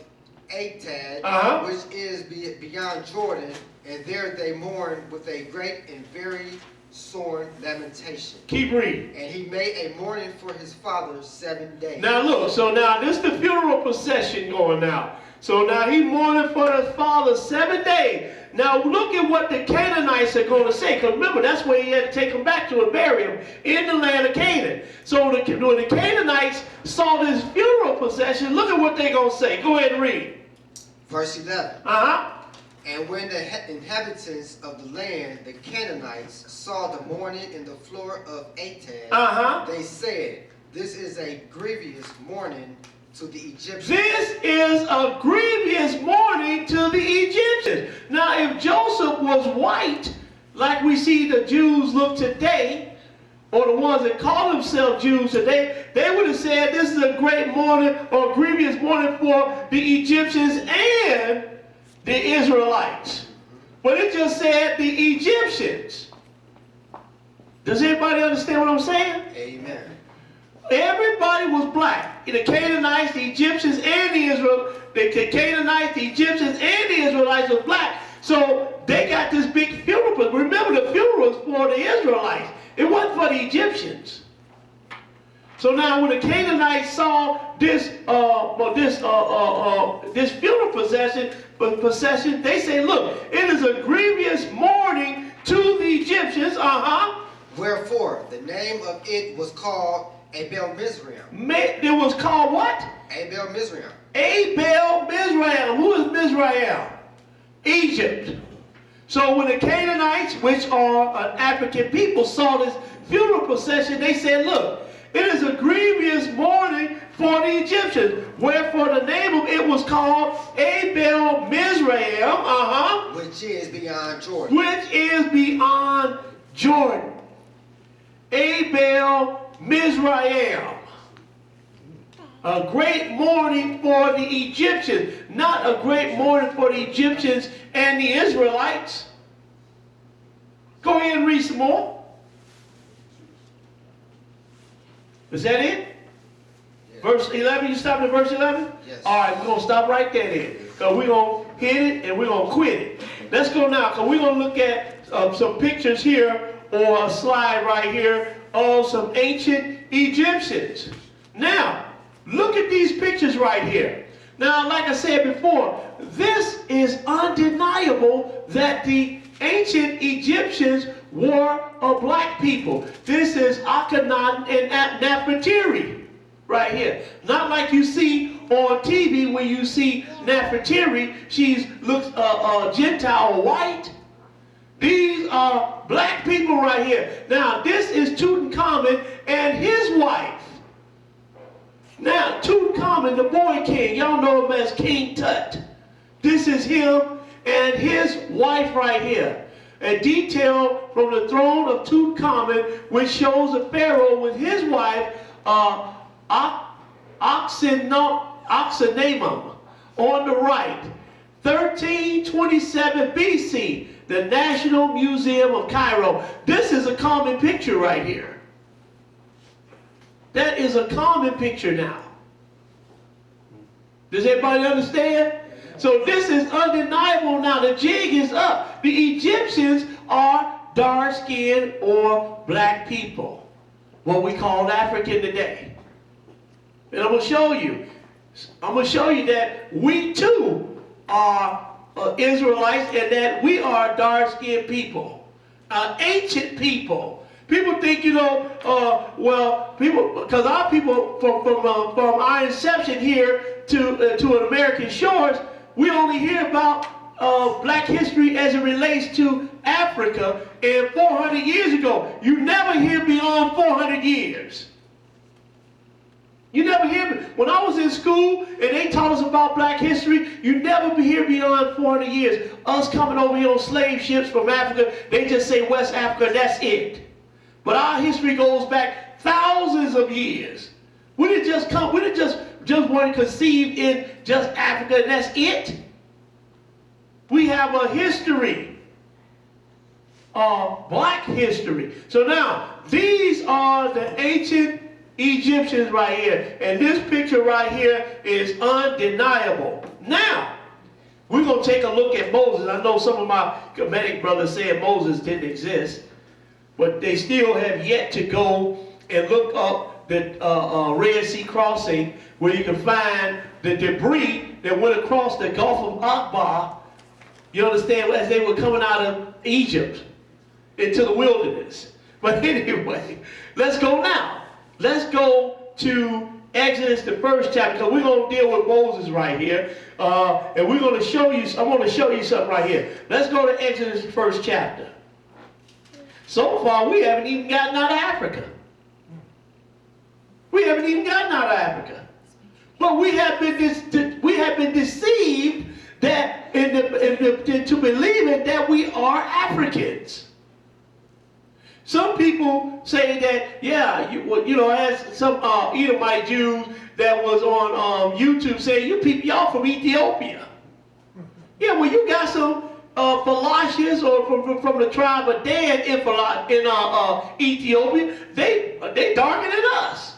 C: Atad, which is beyond Jordan, and there they mourned with a great and very sore lamentation. Keep reading. And he made a mourning for his father 7 days. Now look, so now this is the funeral procession going now. So now he mourning for his father 7 days. Now look at what the Canaanites are going to say. Because remember, that's where he had to take him back to and bury him in the land of Canaan. So when the Canaanites saw this funeral procession, look at what they're going to say. Go ahead and read. Verse 11. And when the inhabitants of the land, the Canaanites, saw the mourning in the floor of Atad, they said, This is a grievous mourning to the Egyptians. This is a grievous mourning to the Egyptians. Now, if Joseph was white, like we see the Jews look today, or the ones that call themselves Jews today, they would have said this is a great mourning or grievous mourning for the Egyptians and the Israelites. But it just said the Egyptians. Does anybody understand what I'm saying? Amen. Everybody was black. The Canaanites, the Egyptians, and the Canaanites, the Egyptians, and the Israelites were black. So they got this big funeral. But remember, the funeral was for the Israelites. It wasn't for the Egyptians. So now when the Canaanites saw this funeral procession, they say, look, it is a grievous mourning to the Egyptians. Wherefore, the name of it was called Abel Mizraim. It was called what? Abel Mizraim. Abel Mizraim. Who is Mizraim? Egypt. So when the Canaanites, which are an African people, saw this funeral procession, they said, look, it is a grievous mourning for the Egyptians. Wherefore the name of it was called Abel Mizraim. Which is beyond Jordan. Which is beyond Jordan. Abel Mizraim. A great mourning for the Egyptians. Not a great mourning for the Egyptians and the Israelites. Go ahead and read some more. Is that it? Yes. Verse 11, you stopped at verse 11? Yes. All right, we're going to stop right there then. Because we're going to hit it and we're going to quit it. Let's go now, because we're going to look at some pictures here, or a slide right here, of some ancient Egyptians. Now, look at these pictures right here. Now, like I said before, this is undeniable that the
A: ancient Egyptians were a black people. This is Akhenaten and Nefertiti right here. Not like you see on TV when you see Nefertiti, she looks Gentile or white. These are black people right here. Now, this is Tutankhamun and his wife. Now, Tutankhamun, the boy king, y'all know him as King Tut. This is him and his wife right here. A detail from the throne of Tutankhamun, which shows a pharaoh with his wife, Oxenamum, on the right. 1327 BC, the National Museum of Cairo. This is a common picture right here. That is a common picture now. Does everybody understand? So this is undeniable now. The jig is up. The Egyptians are dark-skinned or black people, what we call African today. And I'm going to show you. I'm going to show you that we too are Israelites and that we are dark-skinned people, ancient people. People think, people, because our people, from our inception here to American shores, we only hear about black history as it relates to Africa and 400 years ago. You never hear beyond 400 years. You never hear, when I was in school and they taught us about black history, you never hear beyond 400 years. Us coming over here on slave ships from Africa, they just say West Africa, that's it. But our history goes back thousands of years. We didn't just come, we didn't just weren't conceived in just Africa and that's it. We have a history, black history. So now, these are the ancient Egyptians right here. And this picture right here is undeniable. Now, we're going to take a look at Moses. I know some of my Kemetic brothers said Moses didn't exist. But they still have yet to go and look up the Red Sea crossing where you can find the debris that went across the Gulf of Aqaba, you understand, as they were coming out of Egypt into the wilderness. But anyway, let's go now. Let's go to Exodus, the first chapter, because we're going to deal with Moses right here. And we're going to show you, I'm going to show you something right here. Let's go to Exodus, the first chapter. So far, we haven't even gotten out of Africa. We haven't even gotten out of Africa. But we have been deceived that into believing that we are Africans. Some people say that, yeah, as some Edomite Jews that was on YouTube saying, you people, y'all from Ethiopia. Yeah, well, you got some Philosophians or from the tribe of Dan in Ethiopia, they darker than us.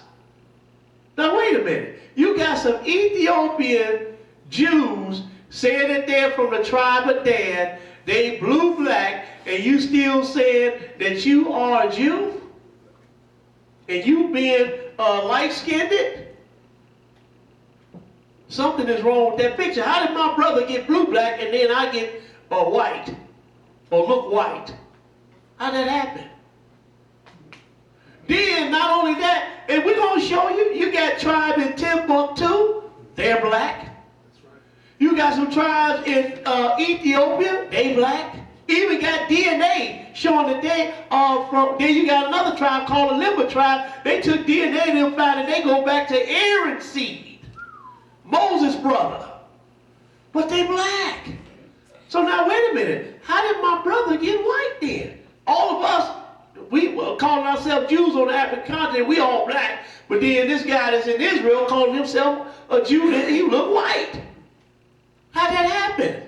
A: Now wait a minute. You got some Ethiopian Jews saying that they're from the tribe of Dan, they blue-black, and you still saying that you are a Jew? And you being light-skinned? Something is wrong with that picture. How did my brother get blue-black and then I get white, or look white? How'd that happen? Then, not only that, and we're going to show you, you got tribe in Timbuktu, they're black. That's right. You got some tribes in Ethiopia, they black. Even got DNA showing that they are from, then you got another tribe called the Limba tribe. They took DNA and found that they go back to Aaron's seed, Moses' brother. But they black. So now wait a minute. How did my brother get white then? All of us, we were calling ourselves Jews on the African continent, we all black. But then this guy that's in Israel calling himself a Jew, and he looked white. How'd that happen?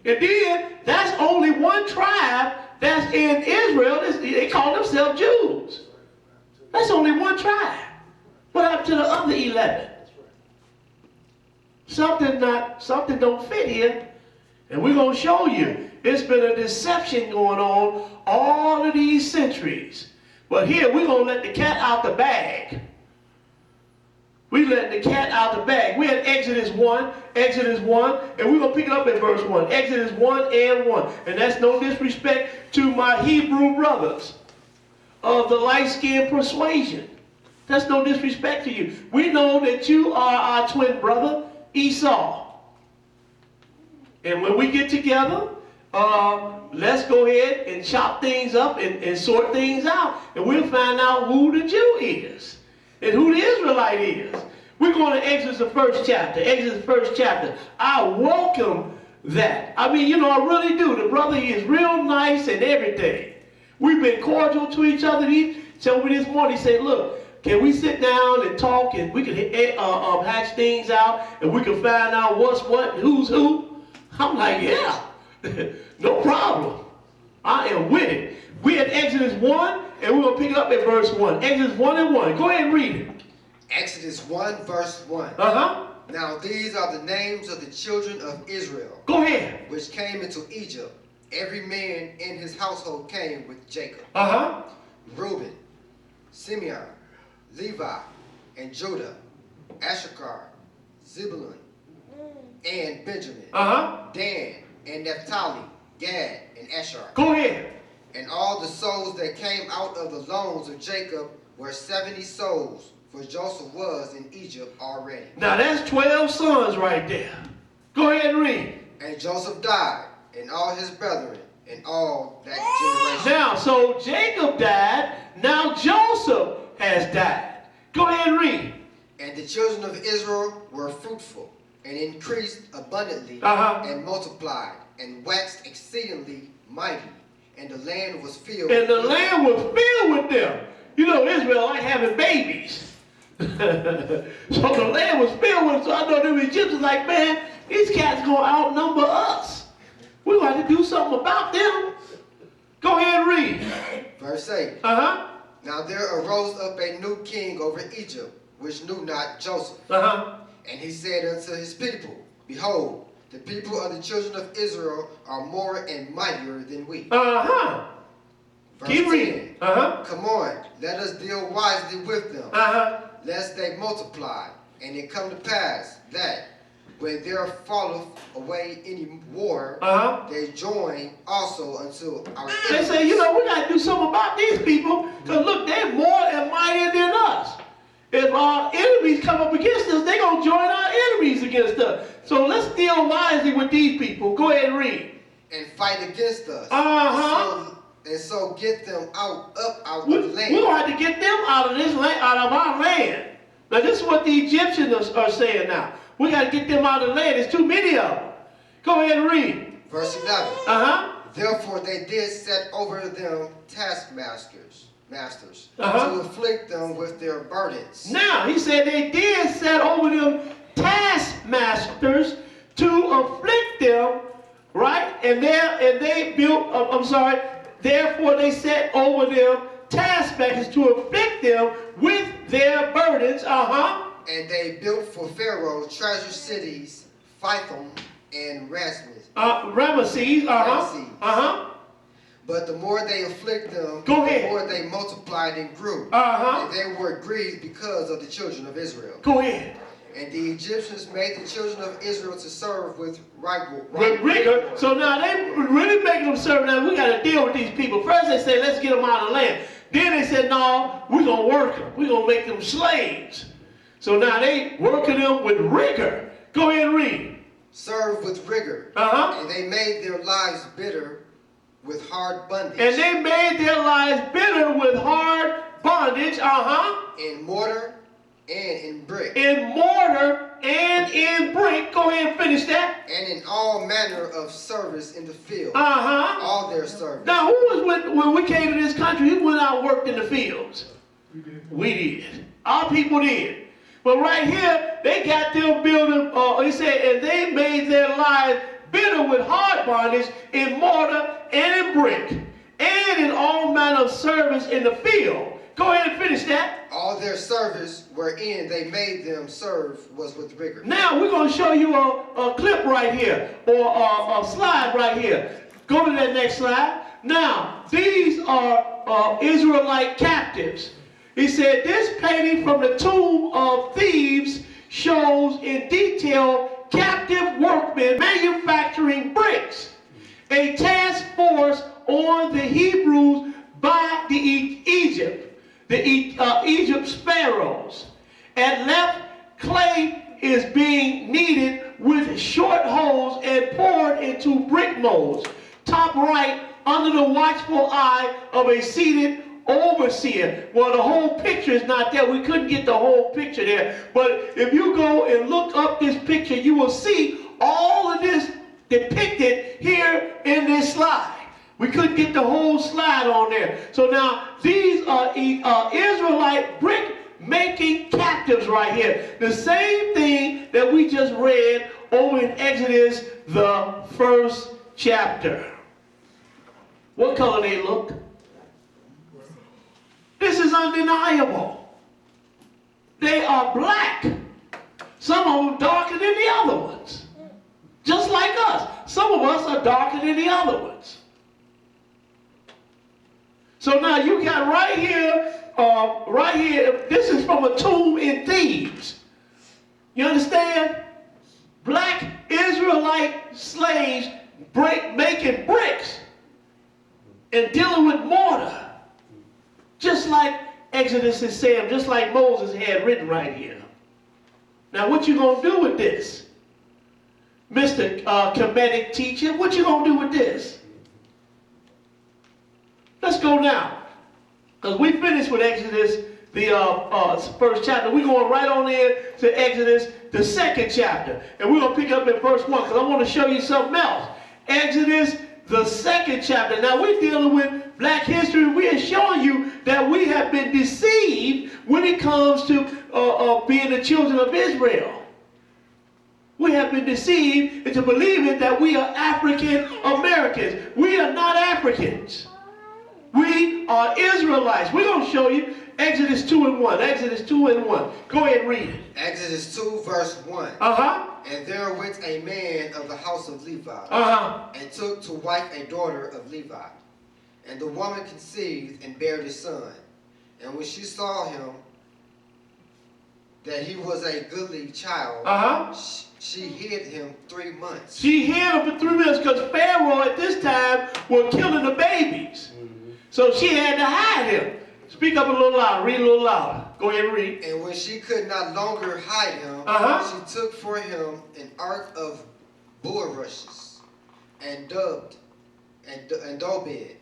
A: And then that's only one tribe that's in Israel. They call themselves Jews. That's only one tribe. What happened to the other 11? Something don't fit here. And we're going to show you. It's been a deception going on all of these centuries. But here we're going to let the cat out the bag. We let the cat out the bag. We're in Exodus Exodus 1, and we're going to pick it up at verse 1. Exodus 1 and 1. And that's no disrespect to my Hebrew brothers of the light-skinned persuasion. That's no disrespect to you. We know that you are our twin brother, Esau. And when we get together, let's go ahead and chop things up and sort things out. And we'll find out who the Jew is and who the Israelite is. We're going to Exodus the first chapter. Exodus the first chapter. I welcome that. I mean, you know, I really do. The brother is real nice and everything. We've been cordial to each other. He told me this morning, he said, look, can we sit down and talk and we can hatch things out and we can find out what's what and who's who? I'm like, yeah, no problem. I am with it. We're at Exodus 1 and we're going to pick it up at verse 1. Exodus 1 and 1. Go ahead and read it.
C: Exodus 1 verse 1.
A: Uh-huh.
C: Now these are the names of the children of Israel.
A: Go ahead.
C: Which came into Egypt. Every man in his household came with Jacob.
A: Uh-huh.
C: Reuben, Simeon, Levi, and Judah, Issachar, Zebulun, and Benjamin.
A: Uh-huh.
C: Dan and Naphtali, Gad, and Asher.
A: Go ahead.
C: And all the souls that came out of the loins of Jacob were 70 souls, for Joseph was in Egypt already.
A: Now that's 12 sons right there. Go ahead and read.
C: And Joseph died, and all his brethren, and all that generation.
A: Now, so Jacob died, now Joseph has died. Go ahead and read.
C: And the children of Israel were fruitful, and increased abundantly, and multiplied, and waxed exceedingly mighty, and the land was filled.
A: And the land was filled with them. You know, Israel like having babies. So the land was filled with them. So I know the Egyptians like, man, these cats going to outnumber us. We're going to have to do something about them. Go ahead and read.
C: Verse 8.
A: Uh-huh.
C: Now there arose up a new king over Egypt, which knew not Joseph.
A: Uh-huh.
C: And he said unto his people, Behold, the people of the children of Israel are more and mightier than we.
A: Uh-huh.
C: Verse
A: Keep
C: 10.
A: reading. Uh-huh.
C: Come on, let us deal wisely with them,
A: Uh-huh.
C: lest they multiply. And it come to pass that when there falleth away any war, they join also unto our enemies.
A: They say, you know, we got to do something about these people, because look, they're more and mightier than us. If our enemies come up against us, they're going to join our enemies against us. So let's deal wisely with these people. Go ahead and read.
C: And fight against us. So get them up out of the land.
A: We're going to have to get them out of this land, out of our land. Now this is what the Egyptians are saying now. We got to get them out of the land. There's too many of them. Go ahead and read.
C: Verse 11. Therefore they did set over them taskmasters, to afflict them with their burdens. Now, he said they did set over them taskmasters to afflict them, right? And they built, therefore they set over them taskmasters to afflict them with their burdens. And they built for Pharaoh treasure cities, Pithom and Ramses. But the more they afflict them, the more they multiplied and grew. And they were grieved because of the children of Israel.
A: Go ahead.
C: And the Egyptians made the children of Israel to serve with rigor.
A: So now they really making them serve. Now we got to deal with these people. First they said, let's get them out of the land. Then they said, no, we're going to work them. We're going to make them slaves. So now they working them with rigor. Go ahead and read.
C: Serve with rigor. And they made their lives bitter with hard bondage.
A: And they made their lives bitter with hard bondage.
C: In mortar and in brick.
A: In mortar and in brick. Go ahead and finish that.
C: And in all manner of service in the field. All their service.
A: Now, who was when we came to this country, who went out and worked in the fields? We did. Our people did. But right here, they got them building, he said, and they made their lives bitter with hard bondage in mortar and in brick, and in all manner of service in the field. Go ahead and finish that.
C: All their service wherein they made them serve was with rigor.
A: Now we're going to show you a clip right here, or a slide right here. Go to that next slide. Now, these are Israelite captives. He said, this painting from the tomb of Thebes shows in detail captive workmen manufacturing bricks, a task force on the Hebrews by the Egypt's pharaohs. At left, clay is being kneaded with short holes and poured into brick molds. Top right, under the watchful eye of a seated overseer. Well, the whole picture is not there. We couldn't get the whole picture there. But if you go and look up this picture, you will see all of this depicted here in this slide. We couldn't get the whole slide on there. So now these are Israelite brick making captives right here. The same thing that we just read over in Exodus, the 1st chapter. What color they look? This is undeniable. They are black. Some of them darker than the other ones. Just like us. Some of us are darker than the other ones. So now you got right here, this is from a tomb in Thebes. You understand? Black Israelite slaves making bricks and dealing with mortar. Just like Exodus is saying, just like Moses had written right here. Now what you gonna do with this? Mr. Comedic teacher, what you gonna do with this? Let's go now. Because we finished with Exodus, the 1st chapter. We're going right on in to Exodus, the 2nd chapter. And we're going to pick up in verse 1 because I want to show you something else. Exodus, the 2nd chapter. Now we're dealing with black history. We are showing you that we have been deceived when it comes to being the children of Israel. We have been deceived into believing that we are African Americans. We are not Africans. We are Israelites. We're going to show you Exodus 2 and 1. Exodus 2 and 1. Go ahead and read it.
C: Exodus 2 verse 1. And there went a man of the house of Levi, and took to wife a daughter of Levi. And the woman conceived and bare a son. And when she saw him, that he was a goodly child, she hid him 3 months. She hid him for 3 months because Pharaoh at this time was killing the babies. So she had to hide him. Speak up a little louder. Read a little louder. Go ahead and read. And when she could not longer hide him, she took for him an ark of bulrushes and daubed it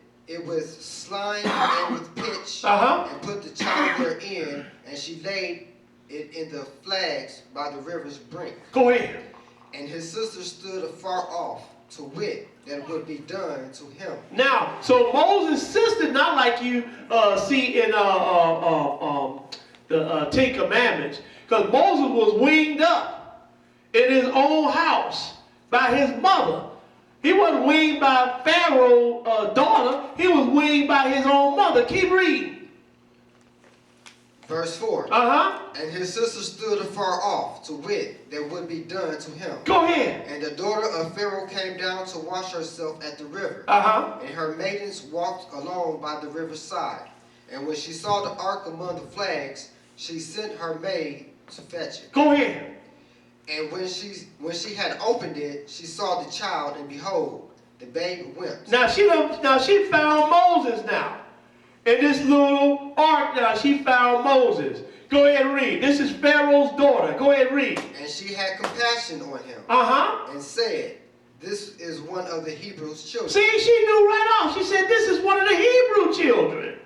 C: with slime and with pitch, and put the child therein, and she laid it in the flags by the river's brink. Go ahead. And his sister stood afar off, to wit, that it would be done to him. Now, so Moses' sister, not like you see in the 10 Commandments, because Moses was winged up in his own house by his mother. He wasn't winged by Pharaoh's daughter. He was winged by his own mother. Keep reading. Verse 4. And his sister stood afar off, to wit, that would be done to him. Go ahead. And the daughter of Pharaoh came down to wash herself at the river. And her maidens walked along by the river's side. And when she saw the ark among the flags, she sent her maid to fetch it. Go ahead. And when she had opened it, she saw the child, and behold, the babe wept. Now she found Moses now. In this little ark now, she found Moses. Go ahead and read. This is Pharaoh's daughter. Go ahead and read. And she had compassion on him. And said, this is one of the Hebrews' children. See, she knew right off. She said, this is one of the Hebrew children.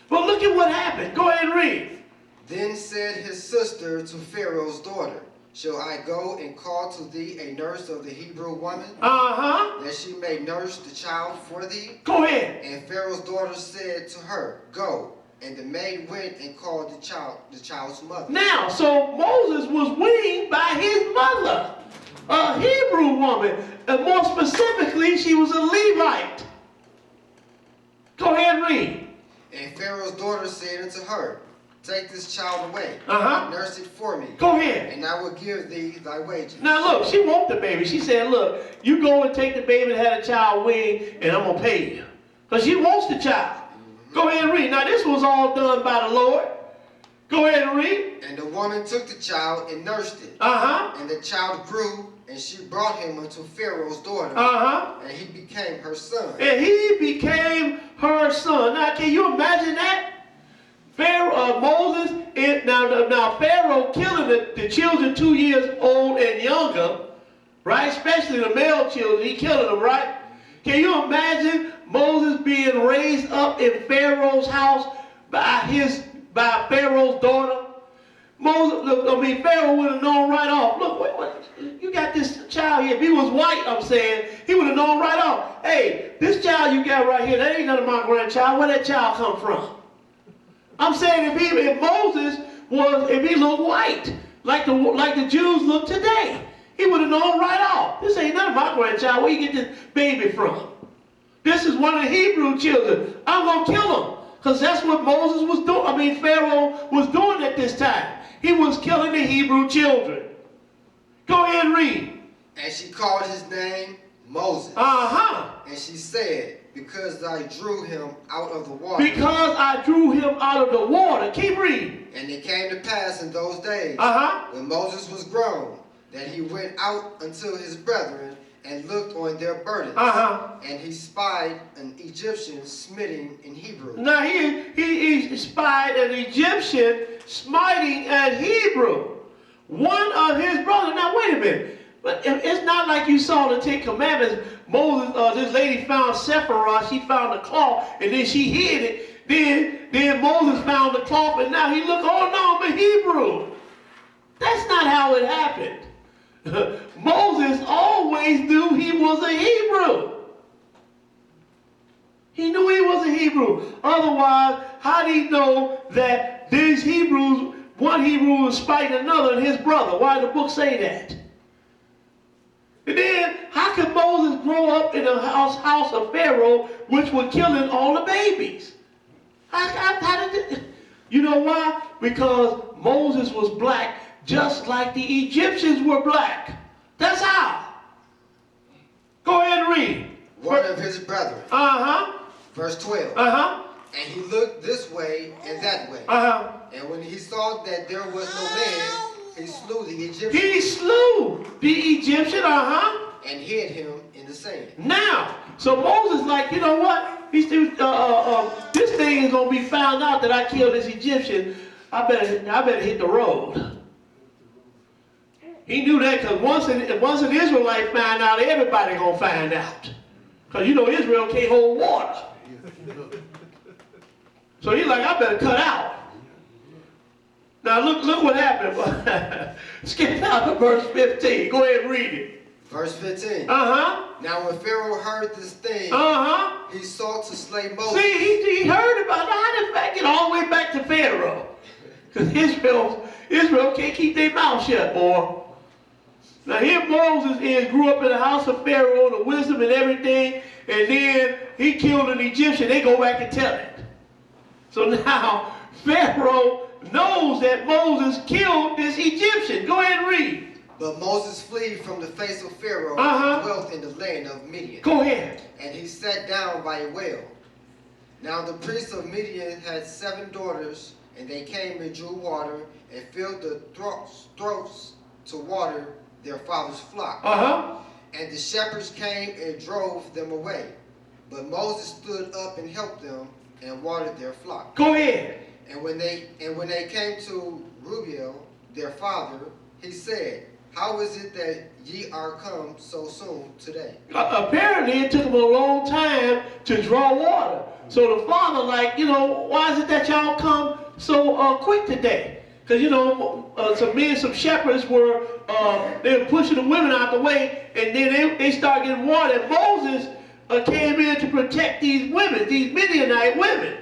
C: But look at what happened. Go ahead and read. Then said his sister to Pharaoh's daughter, shall I go and call to thee a nurse of the Hebrew woman, that she may nurse the child for thee? Go ahead. And Pharaoh's daughter said to her, go. And the maid went and called the child's mother. Now, so Moses was weaned by his mother, a Hebrew woman. And more specifically, she was a Levite. Go ahead and read. And Pharaoh's daughter said unto her, take this child away, and nurse it for me. Go ahead. And I will give thee thy wages. Now look, she want the baby. She said, look, you go and take the baby and have the child weaned, and I'm going to pay you. Because she wants the child. Go ahead and read. Now this was all done by the Lord.
A: Go ahead and read.
C: And the woman took the child and nursed it.
A: Uh-huh.
C: And the child grew, and she brought him unto Pharaoh's daughter.
A: Uh-huh.
C: And he became her son.
A: And he became her son. Now, can you imagine that? Pharaoh, Moses, now Pharaoh killing the children 2 years old and younger, right? Especially the male children, he killing them, right? Can you imagine Moses being raised up in Pharaoh's house by Pharaoh's daughter? Pharaoh would have known right off. Look, what, you got this child here. If he was white, I'm saying, he would have known right off. Hey, this child you got right here, that ain't none of my grandchild. Where that child come from? I'm saying if he looked white, like the Jews look today, he would have known right off. This ain't none of my grandchild. Where you get this baby from? This is one of the Hebrew children. I'm going to kill him. Because that's what Moses was doing. Pharaoh was doing at this time. He was killing the Hebrew children. Go ahead and read.
C: And she called his name Moses.
A: Uh-huh.
C: And she said, because I drew him out of the water.
A: Because I drew him out of the water. Keep reading.
C: And it came to pass in those days,
A: uh-huh,
C: when Moses was grown, that he went out unto his brethren and looked on their burdens.
A: uh-huh.
C: And he spied an Egyptian smiting in Hebrew.
A: Now he spied an Egyptian smiting an Hebrew. One of his brothers. Now wait a minute. But it's not like you saw the Ten Commandments. Moses, this lady found Sephirah, she found the cloth, and then she hid it. Then Moses found the cloth, and now he looked, oh no, I'm a Hebrew. That's not how it happened. Moses always knew he was a Hebrew. He knew he was a Hebrew. Otherwise, how did he know that these Hebrews, one Hebrew was spiting another and his brother? Why did the book say that? And then, how could Moses grow up in the house of Pharaoh, which were killing all the babies? How did it? You know why? Because Moses was black, just like the Egyptians were black. That's how. Go ahead and read.
C: One of his brethren.
A: Uh-huh.
C: Verse 12.
A: Uh-huh.
C: And he looked this way and that way.
A: Uh-huh.
C: And when he saw that there was no man, he slew the Egyptian.
A: He slew the Egyptian, uh-huh.
C: And hid him in the sand.
A: Now, so Moses like, you know what? This thing is going to be found out that I killed this Egyptian. I better hit the road. He knew that because once an Israelite find out, everybody going to find out. Because you know Israel can't hold water. So he's like, I better cut out. Now look what happened. Skip down to verse 15. Go ahead and read it.
C: Verse 15.
A: Uh-huh.
C: Now when Pharaoh heard this thing,
A: uh-huh,
C: he sought to slay Moses.
A: See, he heard about it. How did that get all the way back to Pharaoh? Because Israel can't keep their mouth shut, boy. Now here Moses grew up in the house of Pharaoh, the wisdom and everything, and then he killed an Egyptian. They go back and tell it. So now Pharaoh knows that Moses killed this Egyptian. Go ahead and read.
C: But Moses fled from the face of Pharaoh
A: Uh-huh.
C: and dwelt in the land of Midian.
A: Go ahead.
C: And he sat down by a well. Now the priest of Midian had 7 daughters, and they came and drew water and filled the throats to water their father's flock.
A: Uh-huh.
C: And the shepherds came and drove them away. But Moses stood up and helped them and watered their flock.
A: Go ahead.
C: And when they came to Reuel, their father, he said, how is it that ye are come so soon today?
A: Apparently it took them a long time to draw water. So the father why is it that y'all come so quick today? Because, some shepherds were pushing the women out the way, and then they started getting water. And Moses came in to protect these women, these Midianite women.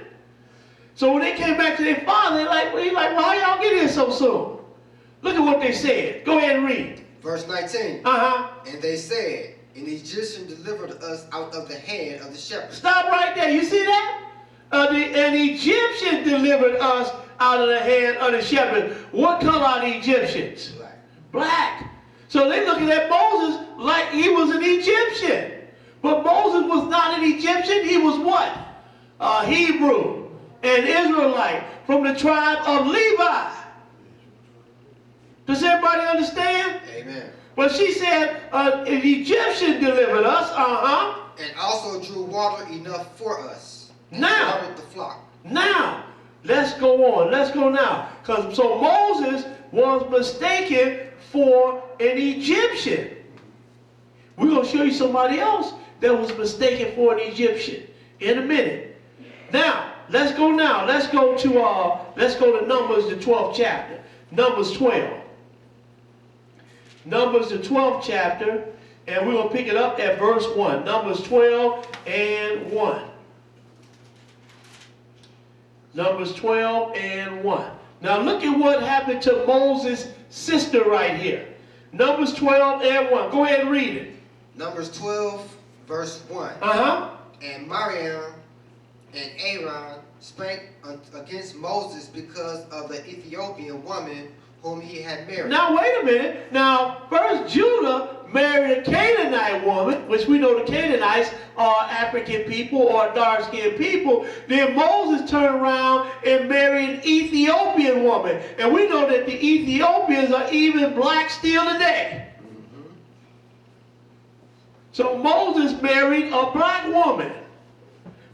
A: So when they came back to their father, he's like, well, how y'all get here so soon? Look at what they said. Go ahead and read.
C: Verse 19.
A: Uh-huh.
C: And they said, an Egyptian delivered us out of the hand of the shepherds.
A: Stop right there. You see that? An Egyptian delivered us out of the hand of the shepherd. What color are the Egyptians?
C: Black.
A: Black. So they're looking at Moses like he was an Egyptian. But Moses was not an Egyptian. He was what? A Hebrew. an Israelite from the tribe of Levi. Does everybody understand?
C: Amen.
A: Well, she said, an Egyptian delivered us,
C: And also drew water enough for us. And
A: Now.
C: watered the flock.
A: Now, let's go on. Let's go now. So Moses was mistaken for an Egyptian. We're going to show you somebody else that was mistaken for an Egyptian in a minute. Now, let's go now. Let's go to Numbers, the 12th chapter. Numbers 12. Numbers, the 12th chapter, and we're going to pick it up at verse 1. Numbers 12 and 1. Numbers 12 and 1. Now look at what happened to Moses' sister right here. Numbers 12 and 1. Go ahead and read it.
C: Numbers 12, verse 1. And Miriam and Aaron spake against Moses because of the Ethiopian woman whom he had married.
A: Now wait a minute. Now first Judah married a Canaanite woman, which we know the Canaanites are African people or dark-skinned people. Then Moses turned around and married an Ethiopian woman. And we know that the Ethiopians are even black still today. So Moses married a black woman.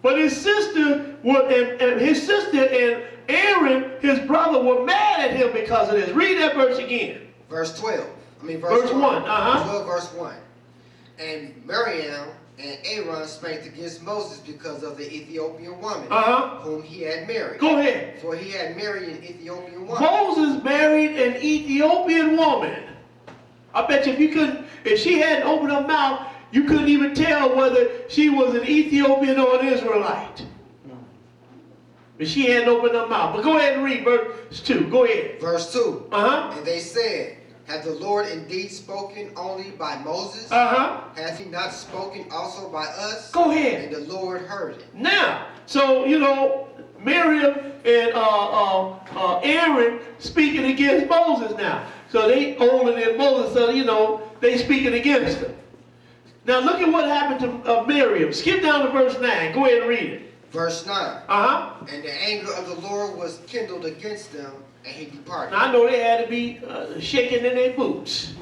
A: But his sister and Aaron, his brother, were mad at him because of this. Read that verse again.
C: Verse 12.
A: Verse 1.
C: 12, verse 1. And Miriam and Aaron spake against Moses because of the Ethiopian woman whom he had married.
A: Go ahead.
C: For he had married an Ethiopian woman.
A: Moses married an Ethiopian woman. I bet you if she hadn't opened her mouth, you couldn't even tell whether she was an Ethiopian or an Israelite. But she hadn't opened her mouth. But go ahead and read verse 2. Go ahead.
C: Verse 2.
A: And
C: they said, have the Lord indeed spoken only by Moses? Hath he not spoken also by us?
A: Go ahead.
C: And the Lord heard it.
A: Now, so, Miriam and Aaron speaking against Moses now. So they older than Moses, so, they speaking against him. Now look at what happened to Miriam. Skip down to verse 9. Go ahead and read it.
C: Verse 9. And the anger of the Lord was kindled against them, and he departed.
A: Now I know they had to be shaking in their boots.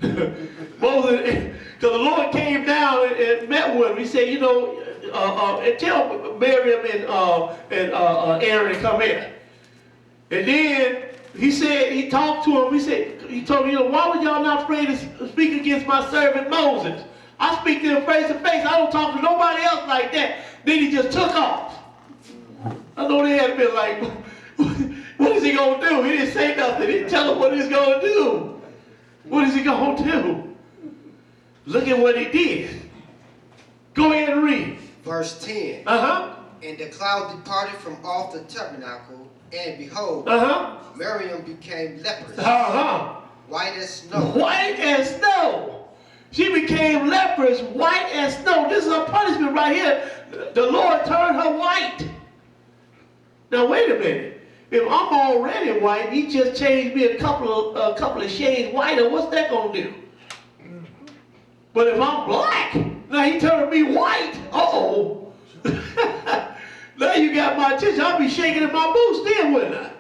A: Moses, because the Lord came down and met with him. He said, tell Miriam and Aaron to come here. And then he talked to him. He told him, why would y'all not afraid to speak against my servant Moses? I speak to him face to face. I don't talk to nobody else like that. Then he just took off. I know they had been like, what is he going to do? He didn't say nothing. He didn't tell him what he's going to do. What is he going to do? Look at what he did. Go ahead and read.
C: Verse 10. And the cloud departed from off the tabernacle, and behold, Miriam became leprous, white as snow.
A: White as snow. She became leprous, white as snow. This is a punishment right here. The Lord turned her white. Now wait a minute. If I'm already white, he just changed me a couple of shades whiter. What's that gonna do? But if I'm black, now he turned me white. Uh-oh. Now you got my attention. I'll be shaking in my boots then, wouldn't I?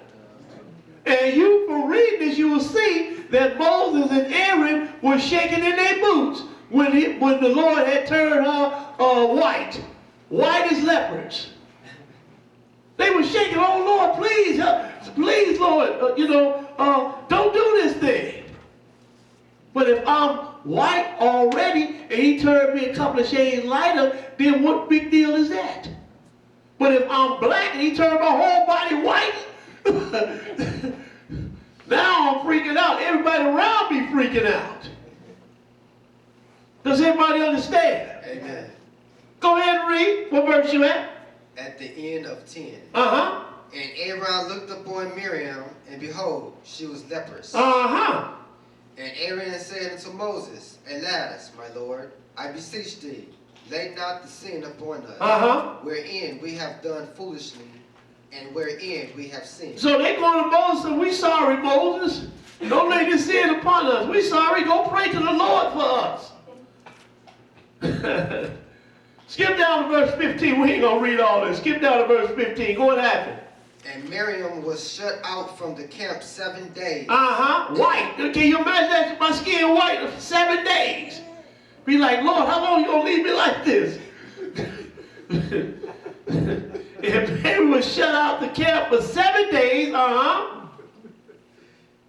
A: And you, for reading this, you will see that Moses and Aaron were shaking in their boots when the Lord had turned her white. White as leopards. They were shaking, oh Lord, please, please, Lord, don't do this thing. But if I'm white already and he turned me a couple of shades lighter, then what big deal is that? But if I'm black and he turned my whole body white, now I'm freaking out. Everybody around me freaking out. Does everybody understand?
C: Amen.
A: Go ahead and read. What verse you at?
C: At the end of 10.
A: And
C: Aaron looked upon Miriam, and behold, she was leprous. And Aaron said unto Moses, Alas, my Lord, I beseech thee, lay not the sin upon us, wherein we have done foolishly, and wherein we have sinned.
A: So they going to Moses and we sorry, Moses. Don't lay this sin upon us. We sorry. Go pray to the Lord for us. Skip down to verse 15. We ain't going to read all this. Skip down to verse 15. Go, what happened?
C: And Miriam was shut out from the camp 7 days.
A: White. Can you imagine that? My skin white for 7 days. Be like, Lord, how long you going to leave me like this? And Mary was shut out the camp for 7 days.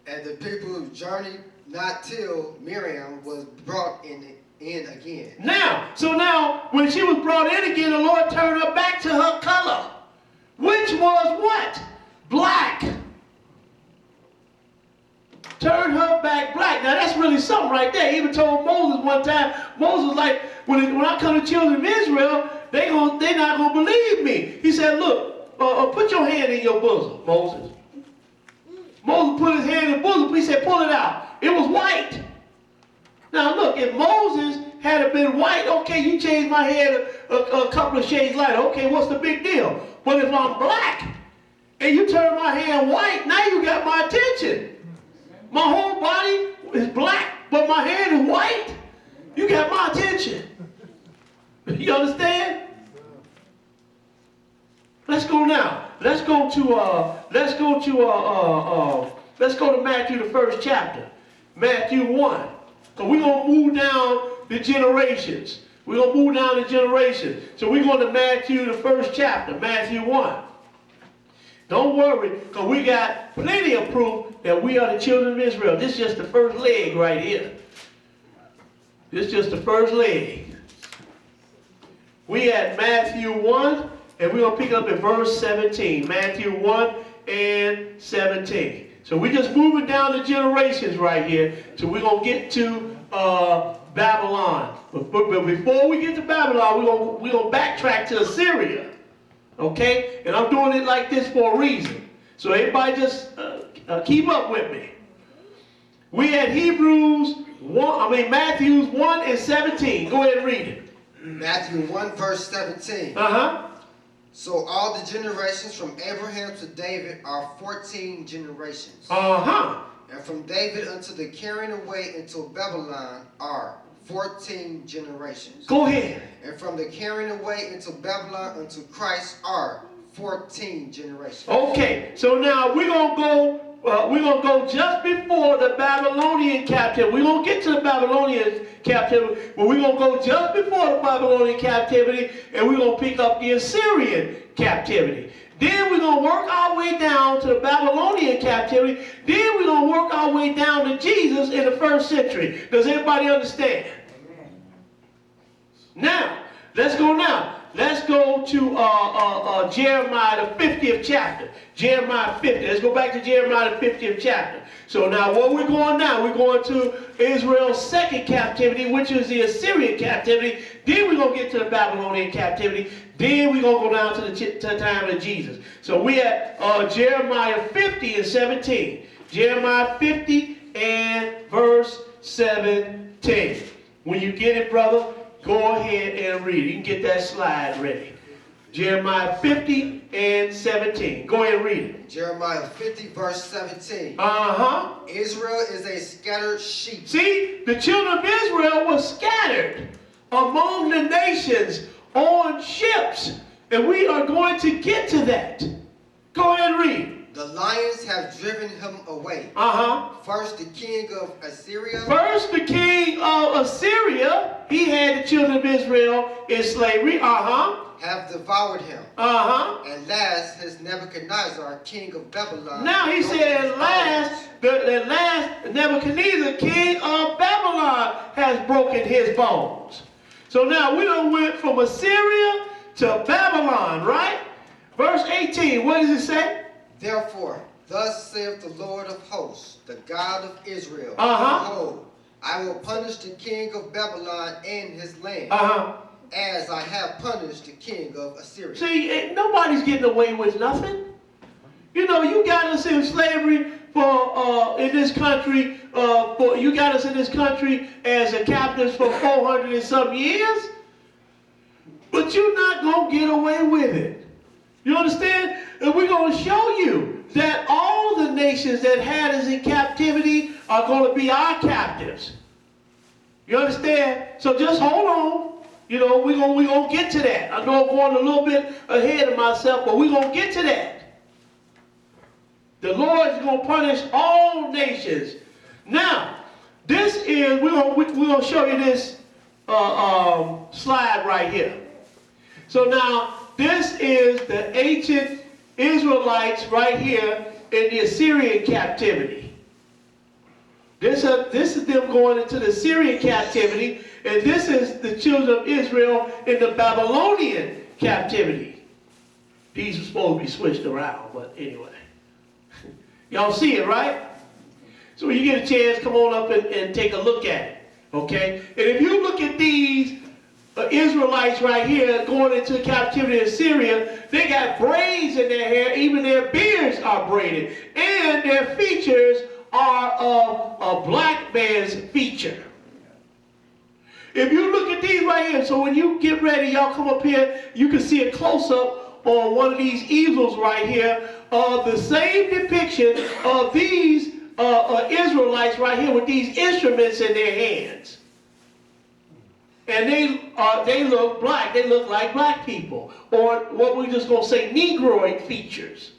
C: And the people journeyed not till Miriam was brought in again.
A: Now, when she was brought in again, the Lord turned her back to her color, which was what? Black. Turned her back black. Now that's really something right there. He even told Moses one time, Moses was like, when I come to children of Israel, they not going to believe me. He said, look, put your hand in your bosom, Moses. Moses put his hand in the bosom. He said, pull it out. It was white. Now look, if Moses had been white, okay, you changed my hair a couple of shades lighter. Okay, what's the big deal? But if I'm black and you turn my hair white, now you got my attention. My whole body is black, but my hair is white. You got my attention. You understand? Let's go now. Let's go to Matthew, the first chapter. Matthew 1. So we're going to move down the generations. We're going to move down the generations. So we're going to Matthew, the first chapter, Matthew 1. Don't worry, because we got plenty of proof that we are the children of Israel. This is just the first leg right here. This is just the first leg. We at Matthew 1, and we're going to pick up at verse 17. Matthew 1 and 17. So we're just moving down the generations right here. So we're going to get to Babylon. But before we get to Babylon, we're going to backtrack to Assyria. Okay? And I'm doing it like this for a reason. So everybody just keep up with me. We had Matthew 1 and 17. Go ahead and read it.
C: Matthew 1 verse 17. So all the generations from Abraham to David are 14 generations. And from David unto the carrying away into Babylon are 14 generations.
A: Go ahead.
C: And from the carrying away into Babylon unto Christ are 14 generations.
A: Okay, so now we're gonna go just before the Babylonian captivity. We're gonna get to the Babylonian captivity, but we're gonna go just before the Babylonian captivity, and we're gonna pick up the Assyrian captivity. Then we're gonna work our way down to the Babylonian captivity. Then we're gonna work our way down to Jesus in the 1st century. Does everybody understand? Now, let's go now. Let's go to Jeremiah, the 50th chapter. Jeremiah 50. Let's go back to Jeremiah, the 50th chapter. So now what we're going now, we're going to Israel's 2nd captivity, which is the Assyrian captivity. Then we're going to get to the Babylonian captivity. Then we're going to go down to the time of Jesus. So we at Jeremiah 50 and 17. Jeremiah 50 and verse 17. When you get it, brother, go ahead and read. You can get that slide ready. Jeremiah 50 and 17. Go ahead and read it.
C: Jeremiah 50 verse 17. Israel is a scattered sheep.
A: See, the children of Israel were scattered among the nations on ships. And we are going to get to that. Go ahead and read.
C: The lions have driven him away. First the king of Assyria.
A: First the king of Assyria, he had the children of Israel in slavery.
C: Have devoured him. And last his Nebuchadnezzar, king of Babylon.
A: Now he said, at last Nebuchadnezzar, king of Babylon, has broken his bones. So now we done went from Assyria to Babylon, right? Verse 18, what does it say?
C: Therefore, thus saith the Lord of hosts, the God of Israel, Behold, I will punish the king of Babylon and his land, as I have punished the king of Assyria.
A: See, nobody's getting away with nothing. You know, you got us in slavery in this country. You got us in this country as a captives for 400 and some years, but you're not gonna get away with it. You understand? And we're going to show you that all the nations that had us in captivity are going to be our captives. You understand? So just hold on. You know, we're gonna get to that. I know I'm going a little bit ahead of myself, but we're going to get to that. The Lord is going to punish all nations. Now, this is, we're going to show you this slide right here. So now, this is the ancient Israelites right here in the Assyrian captivity. This is them going into the Assyrian captivity, and this is the children of Israel in the Babylonian captivity. These are supposed to be switched around, but anyway. Y'all see it, right? So when you get a chance, come on up and take a look at it, okay? And if you look at these Israelites right here going into captivity in Syria, they got braids in their hair, even their beards are braided, and their features are of a black man's feature. If you look at these right here, so when you get ready, y'all come up here, you can see a close-up on one of these easels right here of the same depiction of these Israelites right here with these instruments in their hands. And they look black. They look like black people. Or what we're just going to say, Negroid features.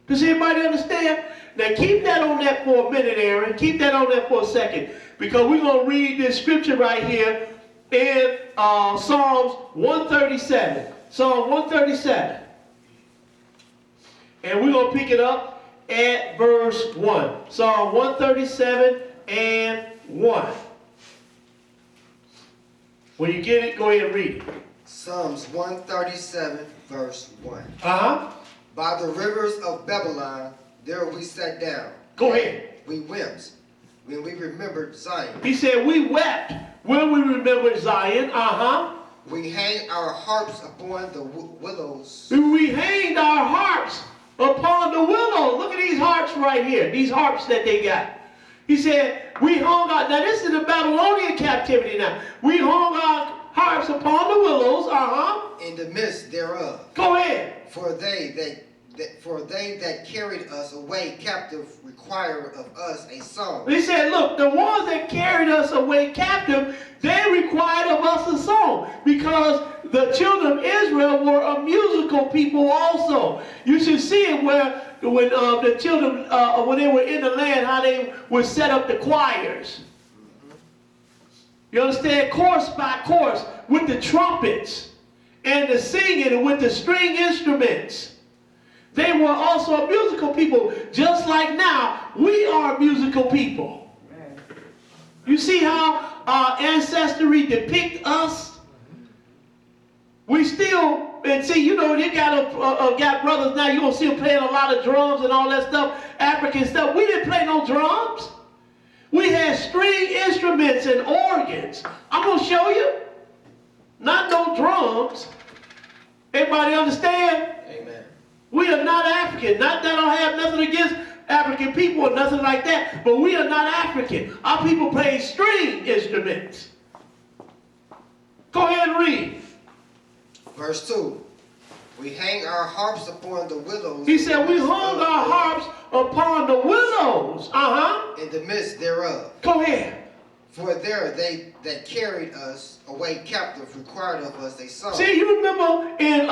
A: Does anybody understand? Now keep that on that for a minute, Aaron. Keep that on there for a second. Because we're going to read this scripture right here in Psalms 137. Psalm 137. And we're going to pick it up at verse 1. Psalm 137 and 1. When you get it, go ahead and read it.
C: Psalms 137, verse 1.
A: Uh-huh.
C: By the rivers of Babylon, there we sat down.
A: Go ahead.
C: We wept when we remembered Zion.
A: He said, we wept when we remembered Zion. Uh-huh.
C: We hang our harps upon the willows.
A: We hanged our harps upon the willow. Look at these harps right here. These harps that they got. He said, we hung our, now this is the Babylonian captivity now. We hung our harps upon the willows,
C: in the midst thereof.
A: Go ahead.
C: For they that carried us away captive require of us a song.
A: He said, look, the ones that carried us away captive, they required of us a song. Because the children of Israel were a musical people also. You should see it where when the children, when they were in the land, how they would set up the choirs. You understand? Course by course with the trumpets and the singing and with the string instruments. They were also a musical people, just like now we are musical people. You see how our ancestry depict us? We still, and see, you know, you got brothers now, you're going to see them playing a lot of drums and all that stuff, African stuff. We didn't play no drums. We had string instruments and organs. I'm going to show you. Not no drums. Everybody understand?
C: Amen.
A: We are not African. Not that I don't have nothing against African people or nothing like that, but we are not African. Our people play string instruments. Go ahead and read.
C: Verse 2. We hang our harps upon the willows.
A: He said, we hung our harps upon the willows.
C: In the midst thereof.
A: Go ahead.
C: For there they that carried us away captive required of us a song.
A: See, you remember in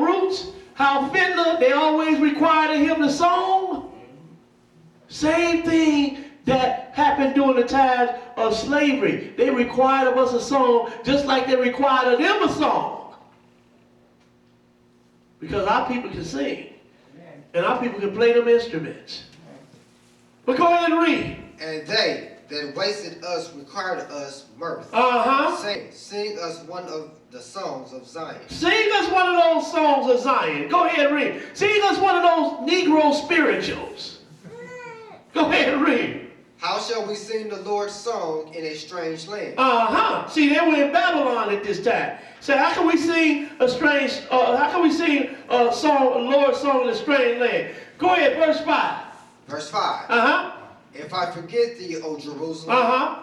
A: Roots, how Fiddler, they always required of him the song? Same thing that happened during the times of slavery. They required of us a song just like they required of them a song. Because our people can sing. And our people can play them instruments. But go ahead and read.
C: And they that wasted us required of us mirth. Sing us one of the songs of Zion.
A: Sing us one of those songs of Zion. Go ahead and read. Sing us one of those Negro spirituals. Go ahead and read.
C: How shall we sing the Lord's song in a strange land?
A: See, they were in Babylon at this time. So how can we sing a strange, how can we sing a song, a Lord's song in a strange land? Go ahead, verse 5.
C: Verse 5. If I forget thee, O Jerusalem,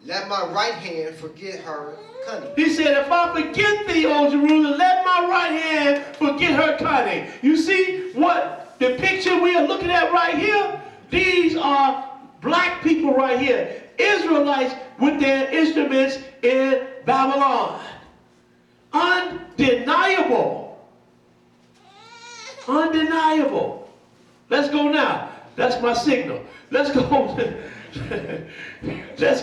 C: let my right hand forget her cunning.
A: He said, if I forget thee, O Jerusalem, let my right hand forget her cunning. You see what the picture we are looking at right here? These are black people right here. Israelites with their instruments in Babylon. Undeniable. Undeniable. Let's go now. That's my signal. Let's go. Let's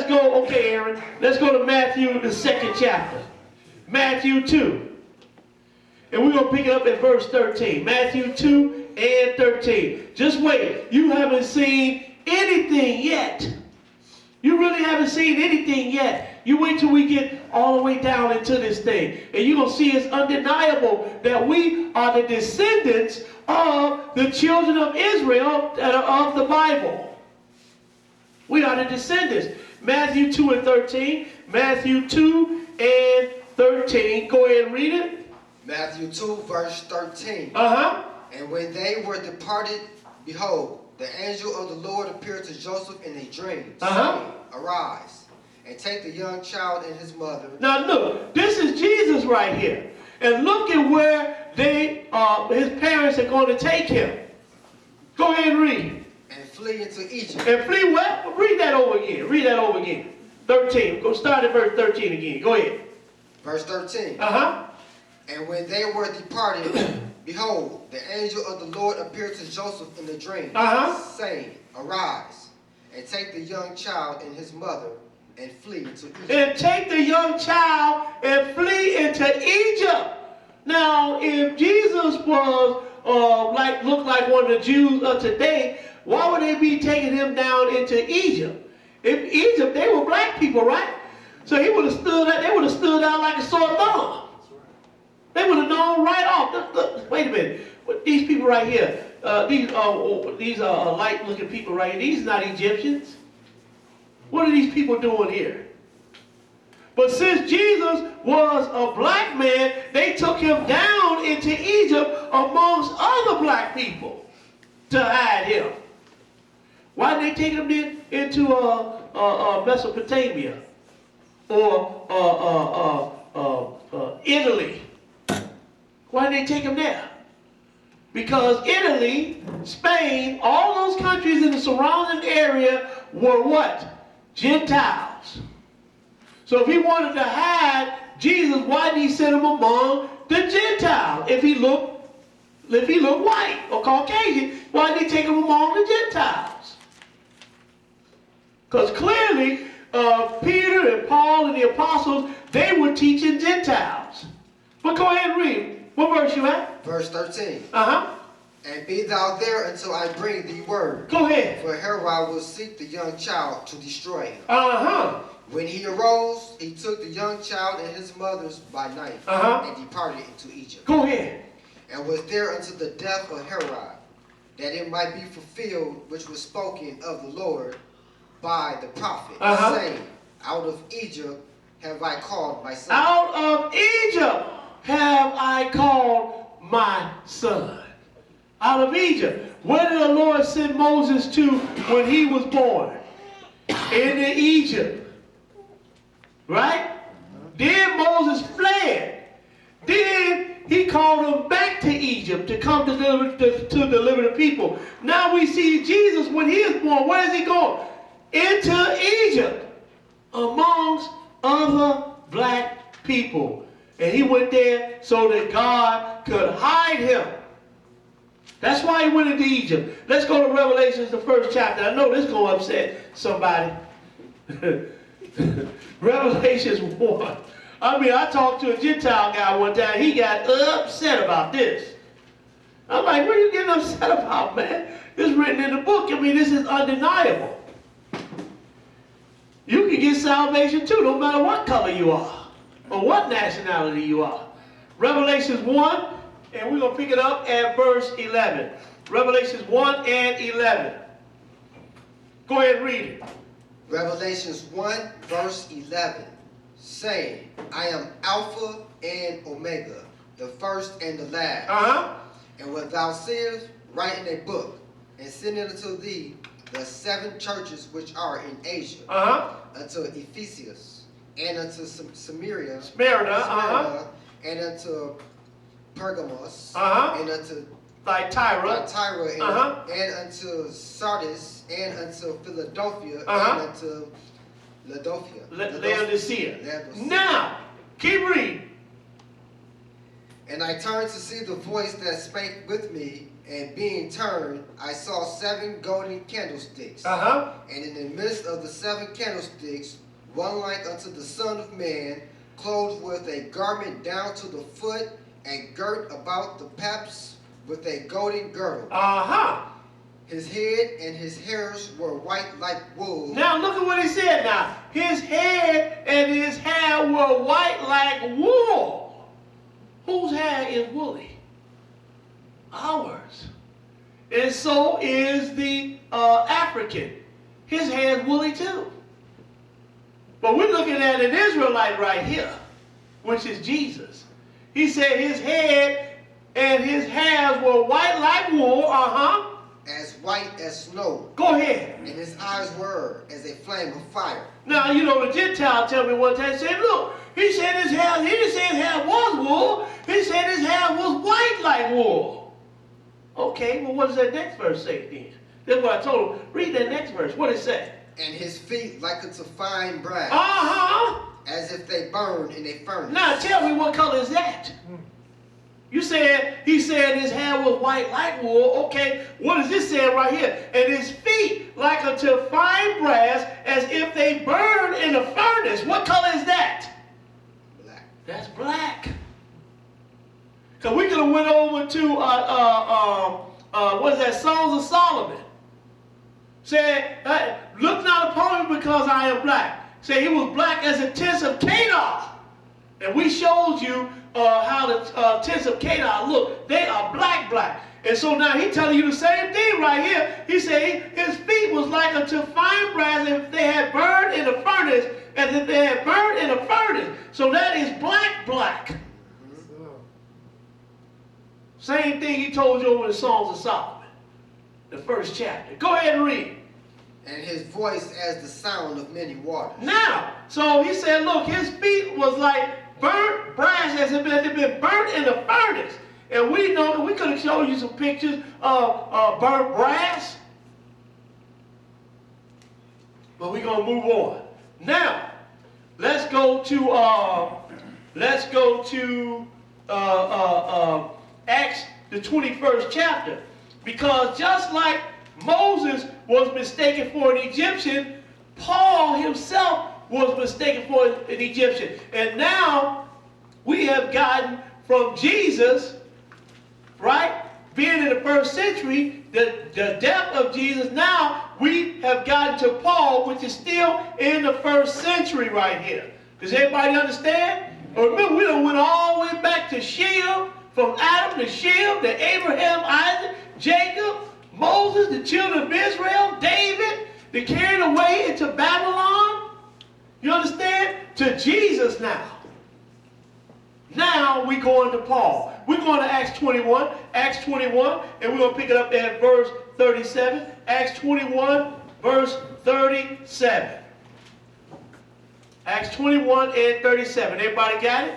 A: go, okay, Aaron. Let's go to Matthew, the 2nd chapter. Matthew 2. And we're going to pick it up at verse 13. Matthew 2 and 13. Just wait. You haven't seen anything yet. You really haven't seen anything yet. You wait till we get all the way down into this thing. And you're going to see it's undeniable that we are the descendants of the children of Israel that are of the Bible. We are the descendants. Matthew 2 and 13. Matthew 2 and 13. Go ahead and read it.
C: Matthew 2, verse 13. And when they were departed, behold, the angel of the Lord appeared to Joseph in a dream, saying, Arise, and take the young child and his mother.
A: Now look, this is Jesus right here. And look at where his parents are going to take him. Go ahead and read.
C: And flee into Egypt.
A: And flee what? Read that over again. Read that over again. 13. Go start at verse 13 again. Go ahead.
C: Verse 13. And when they were departed, behold, the angel of the Lord appeared to Joseph in a dream, saying, Arise, and take the young child and his mother, and flee into Egypt.
A: And take the young child and flee into Egypt. Now, if Jesus was looked like one of the Jews of today, why would they be taking him down into Egypt? In Egypt, they were black people, right? So he would have stood out. They would have stood out like a sore thumb. They would have known right off. Look, wait a minute. These people right here, these are light-looking people right here. These are not Egyptians. What are these people doing here? But since Jesus was a black man, they took him down into Egypt amongst other black people to hide him. Why didn't they take him into Mesopotamia or Italy? Why did they take him there? Because Italy, Spain, all those countries in the surrounding area were what? Gentiles. So if he wanted to hide Jesus, why did he send him among the Gentiles? If he looked white or Caucasian, why did he take him among the Gentiles? Because clearly, Peter and Paul and the apostles, they were teaching Gentiles. But go ahead and read. What verse you at?
C: Verse 13. And be thou there until I bring thee word.
A: Go ahead.
C: For Herod will seek the young child to destroy him. When he arose, he took the young child and his mother's by night and departed into Egypt.
A: Go ahead.
C: And was there until the death of Herod, that it might be fulfilled which was spoken of the Lord by the prophet, saying, Out of Egypt have I called my son.
A: Out of Egypt have I called my son. Out of Egypt. Where did the Lord send Moses to when he was born? Into Egypt. Right? Then Moses fled. Then he called him back to Egypt to come to deliver the people. Now we see Jesus when he is born. Where is he going? Into Egypt. Amongst other black people. And he went there so that God could hide him. That's why he went into Egypt. Let's go to Revelations, the 1st chapter. I know this is going to upset somebody. Revelations 1. I talked to a Gentile guy one time. He got upset about this. I'm like, what are you getting upset about, man? This is written in the book. This is undeniable. You can get salvation too, no matter what color you are. Or what nationality you are. Revelations 1, and we're going to pick it up at verse 11. Revelations 1 and 11. Go ahead and read it.
C: Revelations 1, verse 11, saying, I am Alpha and Omega, the first and the last. And what thou seest, write in a book, and send it unto thee the 7 churches which are in Asia, unto Ephesus, and unto Smyrna, and unto Pergamos, and unto Thyatira, and unto Sardis, and unto Philadelphia, and unto
A: Laodicea. Now, keep reading.
C: And I turned to see the voice that spake with me, and being turned, I saw 7 golden candlesticks. And in the midst of the 7 candlesticks, one like unto the Son of Man, clothed with a garment down to the foot, and girt about the paps with a golden girdle. His head and his hairs were white like wool.
A: Now look at what he said now. His head and his hair were white like wool. Whose hair is woolly? Ours. And so is the African. His hair is woolly too. But we're looking at an Israelite right here, which is Jesus. He said his head and his hairs were white like wool,
C: as white as snow.
A: Go ahead.
C: And his eyes were as a flame of fire.
A: Now, you know, the Gentile tell me one time, said, look, he said his hair, he didn't say his hair was wool. He said his hair was white like wool. Okay, well, what does that next verse say then? That's what I told him. Read that next verse. What does it say?
C: And his feet like unto fine brass. As if they burned in a furnace.
A: Now, tell me what color is that? You said, he said his hair was white like wool. Okay, what does this say right here? And his feet like unto fine brass, as if they burned in a furnace. What color is that?
C: Black.
A: That's black. Because we could have went over to, what is that, Songs of Solomon. Said, look not upon me because I am black. Said he was black as the tents of Canaan. And we showed you how the tents of Canaan look. They are black. And so now he's telling you the same thing right here. He said his feet was like unto fine brass if they had burned in a furnace, as if they had burned in a furnace. So that is black. Same thing he told you over in the Songs of Solomon, the first chapter. Go ahead and read.
C: And his voice as the sound of many waters. Now,
A: so he said, look, his feet was like burnt brass as if it had been burnt in a furnace. And we know that we could have shown you some pictures of burnt brass. But we're going to move on. Now, let's go to Acts, the 21st chapter. Because just like Moses was mistaken for an Egyptian, Paul himself was mistaken for an Egyptian. And now we have gotten from Jesus, right, being in the first century, the death of Jesus, now we have gotten to Paul, which is still in the first century right here. Does everybody understand? Remember, we done went all the way back to Shem, from Adam to Shem, to Abraham, Isaac, Jacob, Moses, the children of Israel, David, they carried away into Babylon. You understand? To Jesus now. Now we're going to Paul. We're going to Acts 21, and we're going to pick it up at verse 37. Acts 21, verse 37. Acts 21 and 37. Everybody got it?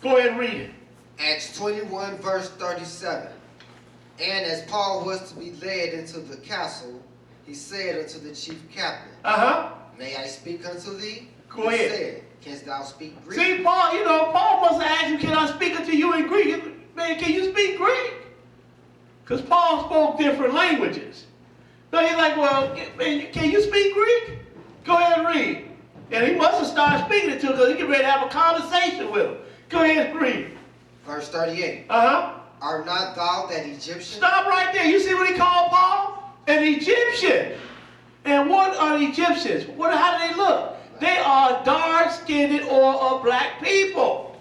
A: Go ahead and read it.
C: Acts 21, verse 37. And as Paul was to be led into the castle, he said unto the chief captain, May I speak unto thee?
A: Go ahead.
C: He said, Canst thou speak Greek?
A: See, Paul, Paul must have asked him, can I speak unto you in Greek? Man, can you speak Greek? Because Paul spoke different languages. So he's like, well, man, can you speak Greek? Go ahead and read. And he must have started speaking it to him because he get ready to have a conversation with him. Go ahead and read.
C: Verse 38. Art not thou that Egyptian? Stop
A: right there. You see what he called Paul? An Egyptian. And what are the Egyptians? How do they look? They are dark-skinned or black people.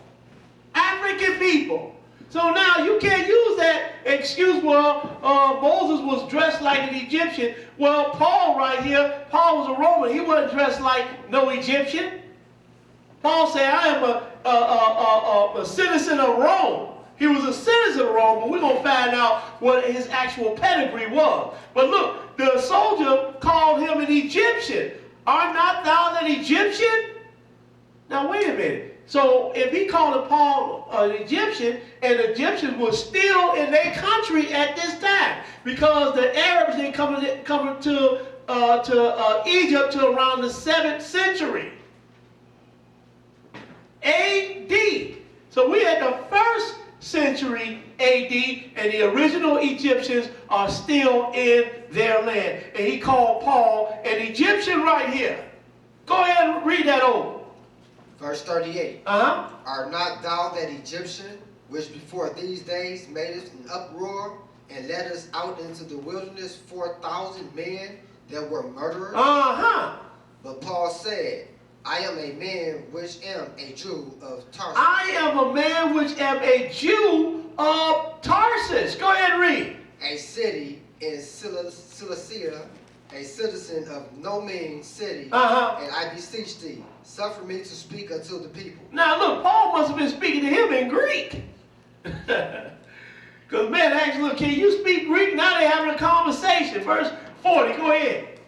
A: African people. So now you can't use that excuse, Moses was dressed like an Egyptian. Well, Paul right here, Paul was a Roman. He wasn't dressed like no Egyptian. Paul said, I am a citizen of Rome. He was a citizen of Rome, but we're going to find out what his actual pedigree was. But look, the soldier called him an Egyptian. Are not thou an Egyptian? Now, wait a minute. So, if he called Paul an Egyptian, and the Egyptians were still in their country at this time, because the Arabs didn't come to Egypt to around the 7th century A.D. So we had the 1st century A.D. and the original Egyptians are still in their land. And he called Paul an Egyptian right here. Go ahead and read that over.
C: Verse 38.
A: Uh-huh.
C: Art not thou that Egyptian, which before these days made us an uproar, and led us out into the wilderness 4,000 men that were murderers?
A: Uh-huh.
C: But Paul said, I am a man which am a Jew of Tarsus.
A: I am a man which am a Jew of Tarsus. Go ahead and read.
C: A city in Cilicia, a citizen of no mean city,
A: Uh-huh.
C: and I beseech thee, suffer me to speak unto the people.
A: Now look, Paul must have been speaking to him in Greek. Because man asked, look, can you speak Greek? Now they're having a conversation. Verse 40, go ahead.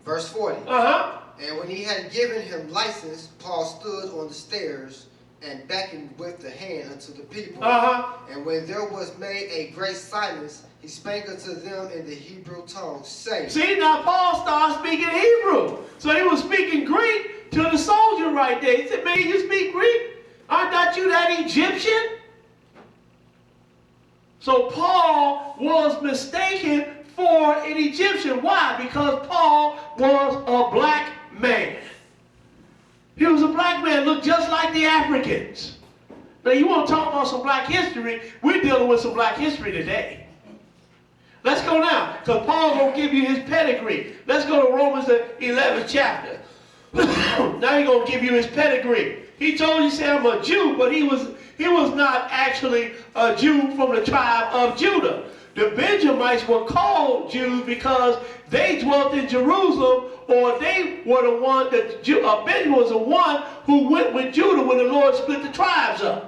C: Verse 40.
A: Uh-huh.
C: And when he had given him license, Paul stood on the stairs and beckoned with the hand unto the people.
A: Uh-huh.
C: And when there was made a great silence, he spake unto them in the Hebrew tongue, saying.
A: See, now Paul started speaking Hebrew. So he was speaking Greek to the soldier right there. He said, man, you speak Greek? Aren't that you that Egyptian? So Paul was mistaken for an Egyptian. Why? Because Paul was a black man. He was a black man, looked just like the Africans. Now you want to talk about some black history? We're dealing with some black history today. Let's go now, because Paul's going to give you his pedigree. Let's go to Romans the 11th chapter. Now he's going to give you his pedigree. He told you, say, I'm a Jew, but he was not actually a Jew from the tribe of Judah. The Benjamites were called Jews because they dwelt in Jerusalem, or they were the one that Benjamin was the one who went with Judah when the Lord split the tribes up.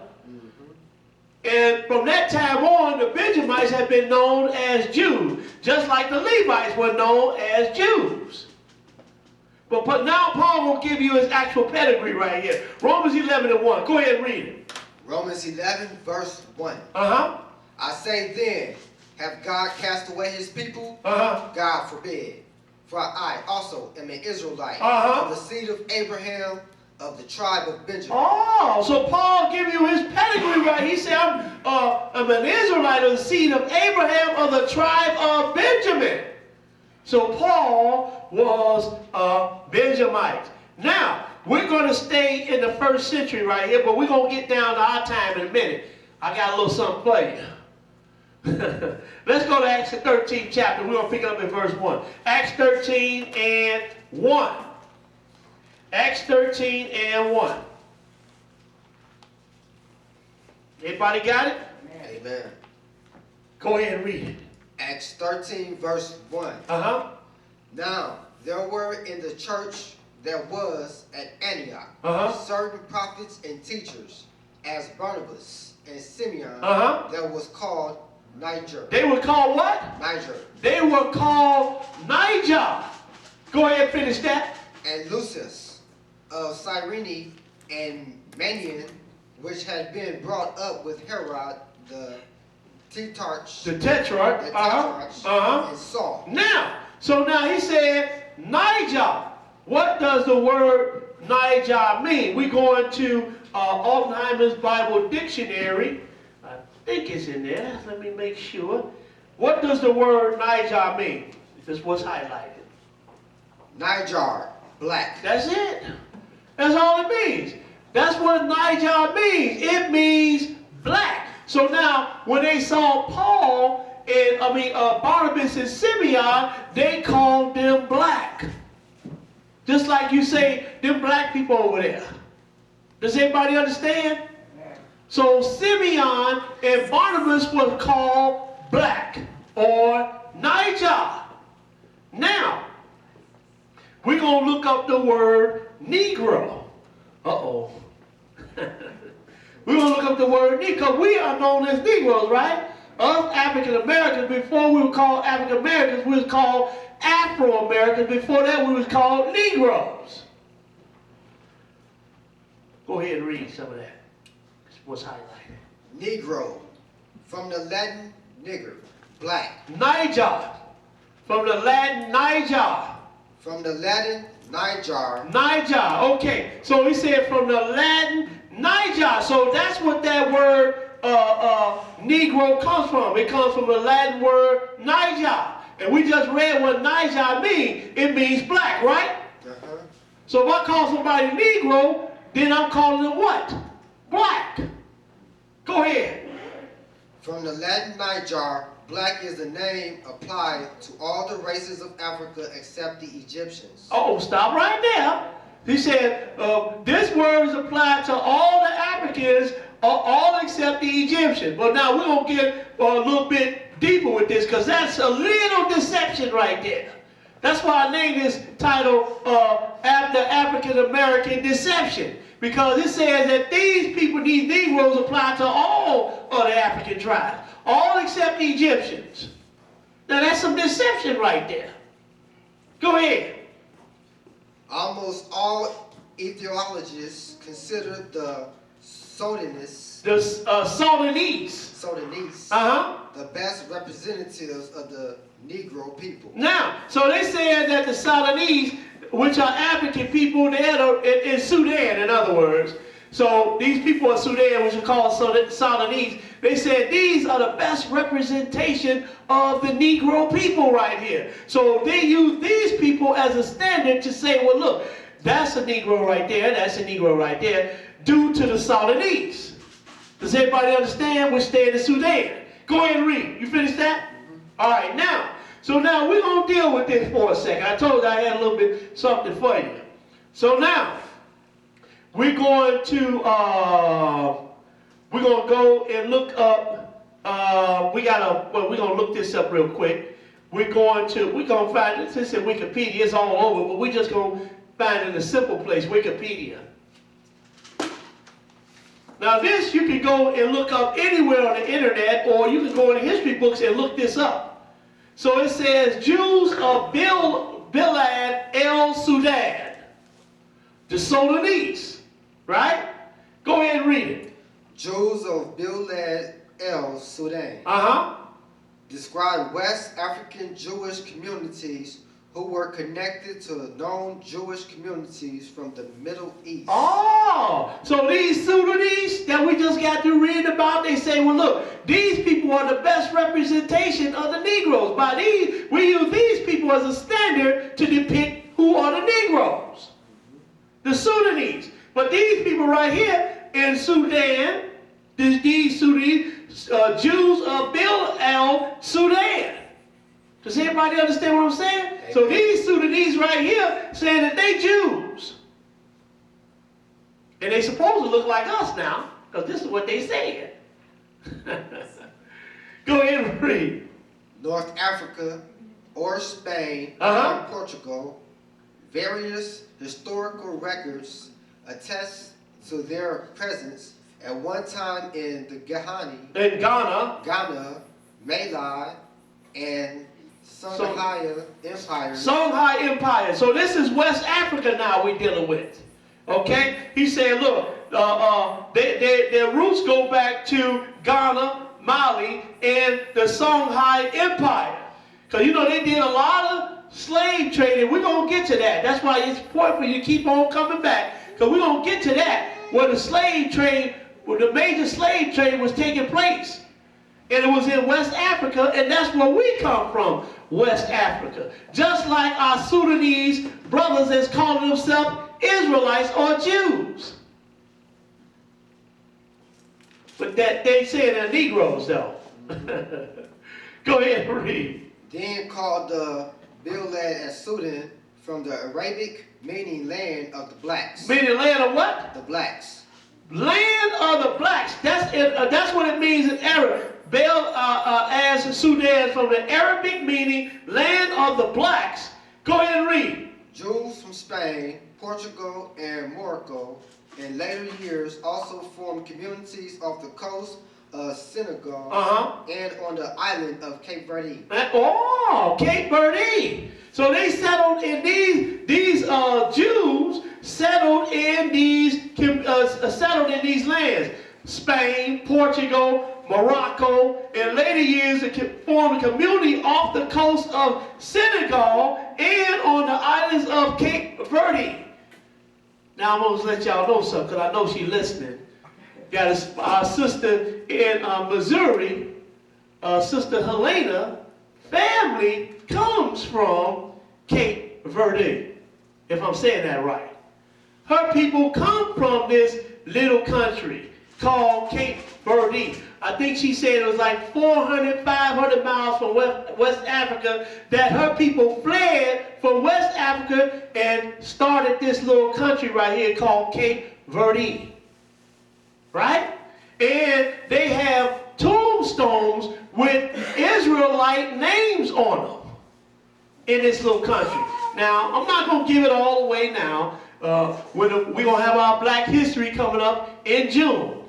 A: And from that time on, the Benjamites had been known as Jews, just like the Levites were known as Jews. But now Paul will give you his actual pedigree right here. Romans 11:1. Go ahead and read it.
C: Romans 11, verse 1.
A: Uh-huh.
C: I say then, have God cast away his people?
A: Uh-huh.
C: God forbid. For I also am an Israelite,
A: Uh-huh.
C: of the seed of Abraham, of the tribe of Benjamin.
A: Oh, so Paul give you his pedigree right. He said, I'm an Israelite of the seed of Abraham, of the tribe of Benjamin. So Paul was a Benjamite. Now, we're going to stay in the 1st century right here, but we're going to get down to our time in a minute. I got a little something for you. Let's go to Acts the 13th chapter. We're going to pick up in verse 1. Acts 13 and 1. Acts 13 and 1. Everybody got it?
C: Amen.
A: Go ahead and read it.
C: Acts 13, verse 1.
A: Uh-huh.
C: Now, there were in the church that was at Antioch
A: Uh-huh.
C: certain prophets and teachers, as Barnabas and Simeon,
A: Uh-huh.
C: that was called Niger.
A: They were called what?
C: Niger.
A: They were called Niger. Go ahead and finish that.
C: And Lucius of Cyrene and Manaen, which had been brought up with Herod the Tetrarch,
A: The Tetrarch.
C: and Saul.
A: Now he said Niger. What does the word Niger mean? We go into Oppenheimer's Bible Dictionary. I think it's in there. Let me make sure. What does the word Niger mean? This is what's highlighted.
C: Niger, black.
A: That's it. That's all it means. That's what Niger means. It means black. So now, when they saw Paul and Barnabas and Simeon, they called them black. Just like you say, them black people over there. Does anybody understand? So Simeon and Barnabas was called black or Niger. Now, we're going to look up the word Negro. Uh-oh. We're going to look up the word Negro, because we are known as Negroes, right? Us African Americans, before we were called African Americans, we was called Afro Americans. Before that, we was called Negroes. Go ahead and read some of that. That's what's highlighted.
C: Negro, from the Latin nigger, black.
A: Niger, from the Latin Niger.
C: From the Latin, Niger.
A: Niger. Okay. So he said from the Latin, Niger. So that's what that word Negro comes from. It comes from the Latin word Niger. And we just read what Niger means. It means black, right?
C: Uh-huh.
A: So if I call somebody Negro, then I'm calling them what? Black. Go ahead.
C: From the Latin Niger, black is the name applied to all the races of Africa except the Egyptians.
A: Oh, stop right there. He said, this word is applied to all the Africans, all except the Egyptians. But now we're going to get a little bit deeper with this, because that's a little deception right there. That's why I named this title, After African American Deception. Because it says that these people, these Negroes, apply to all of the African tribes. All except the Egyptians. Now that's some deception right there. Go ahead.
C: Almost all ethnologists consider the Sudanese
A: The Sudanese.
C: The best representatives of the Negro people.
A: Now, so they said that the Sudanese, which are African people, they're in Sudan, in other words. So these people in Sudan, which are called Sudanese, they said these are the best representation of the Negro people right here. So they use these people as a standard to say, well, look, that's a Negro right there, that's a Negro right there, due to the Sudanese. Does everybody understand? We're staying in Sudan. Go ahead and read. You finished that? All right, now. So now we're going to deal with this for a second. I told you I had a little bit something for you. So now, we're going to go and look up, we're going to look this up real quick. We're going to find, this in Wikipedia, it's all over, but we're just going to find it in a simple place, Wikipedia. Now this, you can go and look up anywhere on the internet, or you can go in the history books and look this up. So it says, Jews of Bilad el Sudan, the Sudanese, right? Go ahead and read it.
C: Jews of Bilad el Sudan. Describe West African Jewish communities who were connected to known Jewish communities from the Middle East.
A: Oh, so these Sudanese that we just got to read about, they say, well, look, these people are the best representation of the Negroes. By these, we use these people as a standard to depict who are the Negroes. The Sudanese. But these people right here in Sudan, these Sudanese, Jews of Bil Sudan. Does everybody understand what I'm saying? Amen. So these Sudanese right here saying that they Jews. And they supposed to look like us now, because this is what they said. Go ahead and read.
C: North Africa or Spain or Portugal, various historical records attest to their presence at one time in the Ghana, Malay, and Songhai Empire.
A: Songhai Empire. So this is West Africa now we're dealing with. Okay? He said, look, their roots go back to Ghana, Mali, and the Songhai Empire. Because, you know, they did a lot of slave trading. We're going to get to that. That's why it's important for you to keep on coming back. Because we're going to get to that. Where the slave trade, where the major slave trade was taking place. And it was in West Africa, and that's where we come from, West Africa. Just like our Sudanese brothers that's calling themselves Israelites or Jews. But that they say they're Negroes, though. Go ahead and read.
C: Then called the Bilad as Sudan from the Arabic, meaning land of the blacks.
A: Meaning land of what?
C: The blacks.
A: Land of the blacks. That's what it means in Arabic. As Sudan, from the Arabic meaning land of the blacks. Go ahead and read.
C: Jews from Spain, Portugal, and Morocco in later years also formed communities off the coast of Senegal and on the island of Cape Verde.
A: Cape Verde. So they settled in these Jews settled in these lands. Spain, Portugal, Morocco. In later years, it formed a community off the coast of Senegal and on the islands of Cape Verde. Now I'm going to let y'all know something, because I know she's listening. Got our sister in Missouri, Sister Helena, family comes from Cape Verde, if I'm saying that right. Her people come from this little country called Cape Verde. I think she said it was like 400, 500 miles from West Africa that her people fled from West Africa and started this little country right here called Cape Verde. Right? And they have tombstones with Israelite names on them in this little country. Now, I'm not going to give it all away now. We're going to have our Black History coming up in June.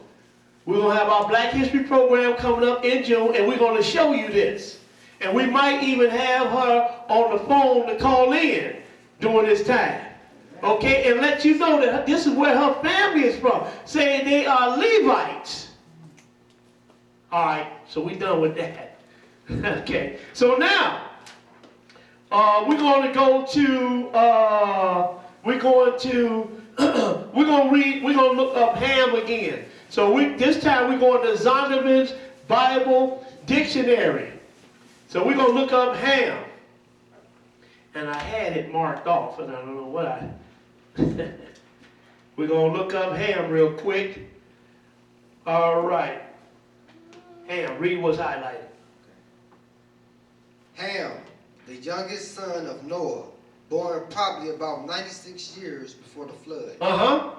A: We're going to have our Black History program coming up in June, and we're going to show you this. And we might even have her on the phone to call in during this time. Okay, and let you know that this is where her family is from. Saying they are Levites. All right, so we're done with that. Okay, so now we're going to go to we're going to look up Ham again. So this time we're going to Zondervan's Bible Dictionary. So we're going to look up Ham. And I had it marked off, and I don't know what I... We're going to look up Ham real quick. All right. Ham, read what's highlighted.
C: Ham, the youngest son of Noah, born probably about 96 years before the flood.
A: Uh-huh.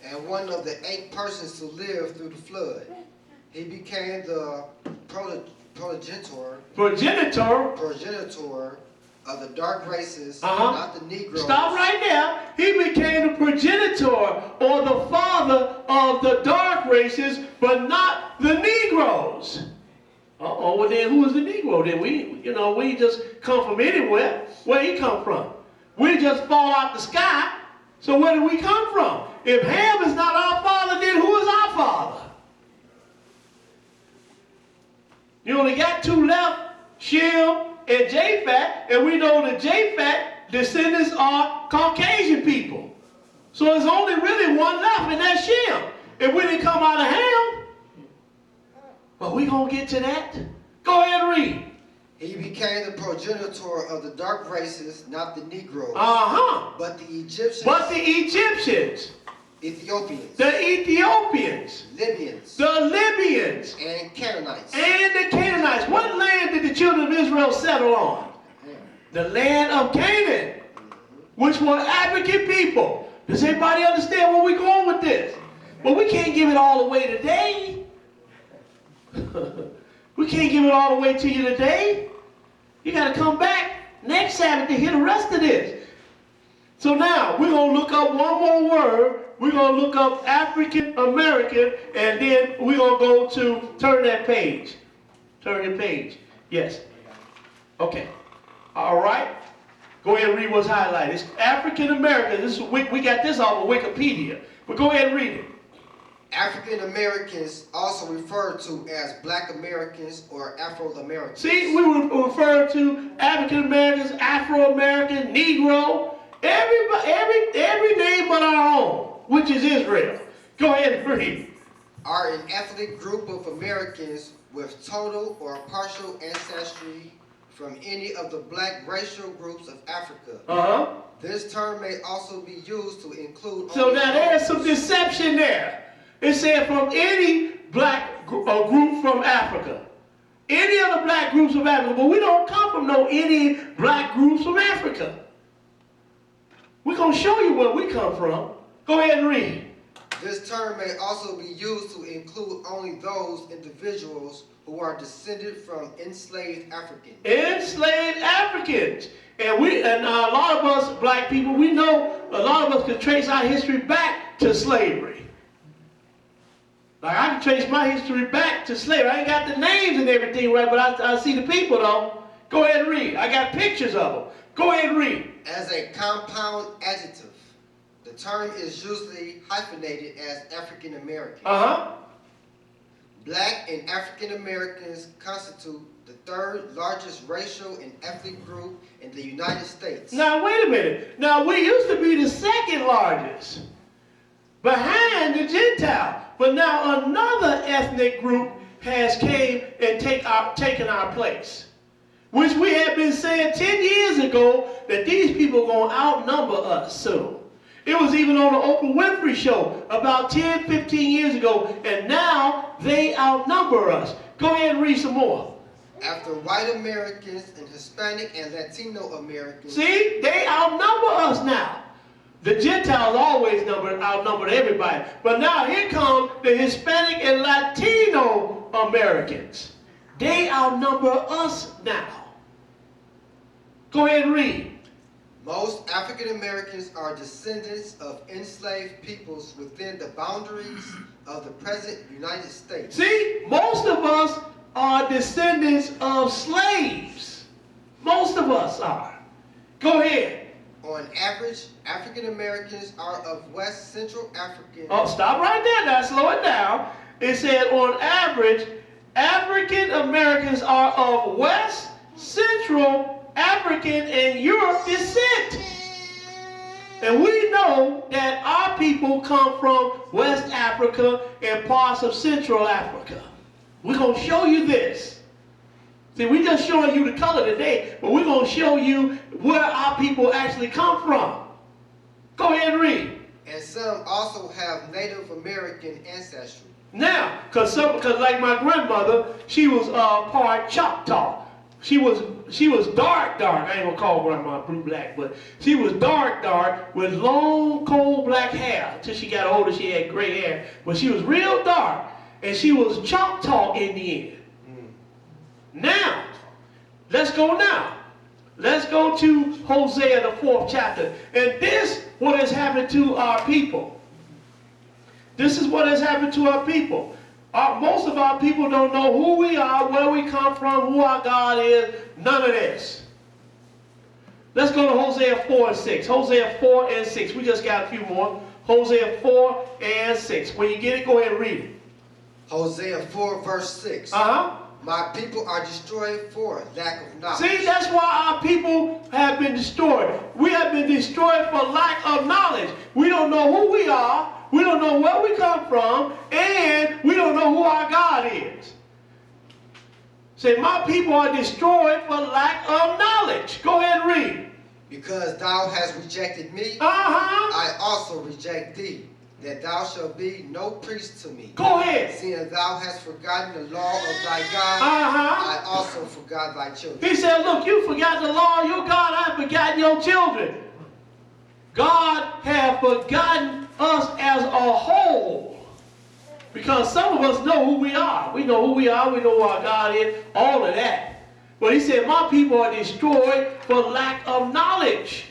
C: And one of the 8 persons to live through the flood. He became the progenitor of the dark races, not the Negroes.
A: Stop right there. He became the progenitor or the father of the dark races, but not the Negroes. Uh-oh, well then who is the Negro? Then we just come from anywhere. Where he come from? We just fall out the sky. So where do we come from? If Ham is not our father, then who is our father? You only got 2 left, Shem and Japheth, and we know the Japheth descendants are Caucasian people. So there's only really one left, and that's Shem. If we didn't come out of Ham, but we gonna get to that. Go ahead and read.
C: He became the progenitor of the dark races, not the Negroes.
A: But
C: the Egyptians.
A: But the Egyptians.
C: Ethiopians.
A: The Ethiopians.
C: Libyans.
A: The Libyans.
C: And Canaanites.
A: And the Canaanites. What land did the children of Israel settle on? The land of Canaan, which were African people. Does everybody understand where we're going with this? But we can't give it all away today. We can't give it all away to you today. You got to come back next Sabbath to hear the rest of this. So now, we're going to look up one more word. We're going to look up African American, and then we're going to go to, turn that page. Turn the page. Yes. Okay. All right. Go ahead and read what's highlighted. It's African American. We got this off of Wikipedia. But go ahead and read it.
C: African Americans, also referred to as Black Americans or Afro Americans.
A: See, we refer to African Americans, Afro American, Negro, every name but our own, which is Israel. Go ahead and read.
C: Are an ethnic group of Americans with total or partial ancestry from any of the black racial groups of Africa. This term may also be used to include... So now there's some deception there. It said from any black group from Africa. Any of the black groups of Africa. But we don't come from any black groups from Africa. We're going to show you where we come from. Go ahead and read. This term may also be used to include only those individuals who are descended from enslaved Africans. Enslaved Africans. And a lot of us black people, we know a lot of us can trace our history back to slavery. Like I can trace my history back to slavery. I ain't got the names and everything right, but I see the people though. Go ahead and read. I got pictures of them. Go ahead and read. As a compound adjective, the term is usually hyphenated as African American. Black and African Americans constitute the third largest racial and ethnic group in the United States.
A: Now, wait a minute. Now, we used to be the second largest, behind the Gentile. But now another ethnic group has came and taken our place, which we had been saying 10 years ago that these people are going to outnumber us soon. It was even on the Oprah Winfrey show about 10, 15 years ago, and now they outnumber us. Go ahead and read some more.
C: After white Americans and Hispanic and Latino Americans.
A: See, they outnumber us now. The Gentiles always outnumbered everybody. But now here come the Hispanic and Latino Americans. They outnumber us now. Go ahead and read.
C: Most African Americans are descendants of enslaved peoples within the boundaries of the present United States.
A: See, most of us are descendants of slaves. Most of us are. Go ahead.
C: On average, African Americans are of West Central African.
A: Oh, stop right there. Now slow it down. It said on average, African Americans are of West Central African and Europe descent. And we know that our people come from West Africa and parts of Central Africa. We're going to show you this. See, we're just showing you the color today, but we're going to show you where our people actually come from. Go ahead and read.
C: And some also have Native American ancestry.
A: Now, because like my grandmother, she was part Choctaw. She was dark. I ain't gonna call grandma blue black, but she was dark with long, cold black hair. Till she got older, she had gray hair, but she was real dark, and she was Choctaw in the end. Now, let's go now. Let's go to Hosea, the 4th chapter, and this what has happened to our people. This is what has happened to our people. Most of our people don't know who we are, where we come from, who our God is, none of this. Let's go to Hosea 4 and 6. Hosea 4 and 6. We just got a few more. Hosea 4 and 6. When you get it, go ahead and read it.
C: Hosea 4 verse 6. My people are destroyed for lack of knowledge.
A: See, that's why our people have been destroyed. We have been destroyed for lack of knowledge. We don't know who we are. We don't know where we come from, and we don't know who our God is. Say, my people are destroyed for lack of knowledge. Go ahead and read.
C: Because thou hast rejected me, I also reject thee, that thou shalt be no priest to me.
A: Go ahead.
C: Seeing thou hast forgotten the law of thy God, I also forgot thy children.
A: He said, look, you forgot the law of your God, I have forgotten your children. God have forgotten us as a whole. Because some of us know who we are. We know who we are. We know who our God is. All of that. But he said, my people are destroyed for lack of knowledge.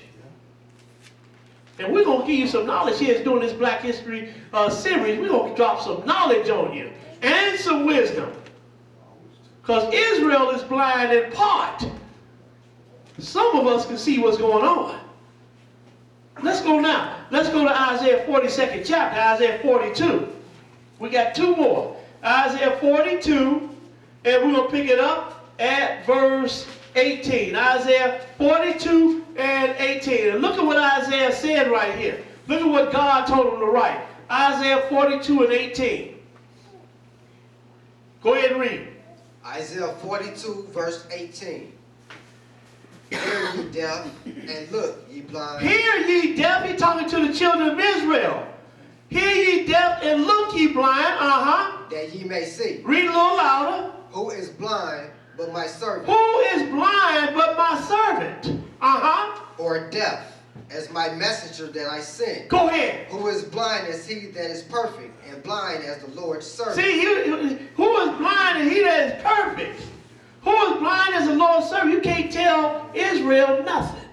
A: And we're going to give you some knowledge here during this Black History series. We're going to drop some knowledge on you. And some wisdom. Because Israel is blind in part. Some of us can see what's going on. Let's go now. Let's go to Isaiah 42nd chapter, Isaiah 42. We got two more. Isaiah 42, and we're going to pick it up at verse 18. Isaiah 42 and 18. And look at what Isaiah said right here. Look at what God told him to write. Isaiah 42 and 18. Go ahead and read.
C: Isaiah 42 verse 18. Hear ye deaf, and look ye blind.
A: Hear ye deaf, he talking to the children of Israel. Hear ye deaf and look ye blind,
C: that ye may see.
A: Read a little louder.
C: Who is blind but my servant?
A: Who is blind but my servant?
C: Or deaf as my messenger that I sent?
A: Go ahead.
C: Who is blind as he that is perfect, and blind as the Lord's servant?
A: See, who is blind as he that is perfect? Who is blind as the Lord's servant? You can't tell Israel nothing.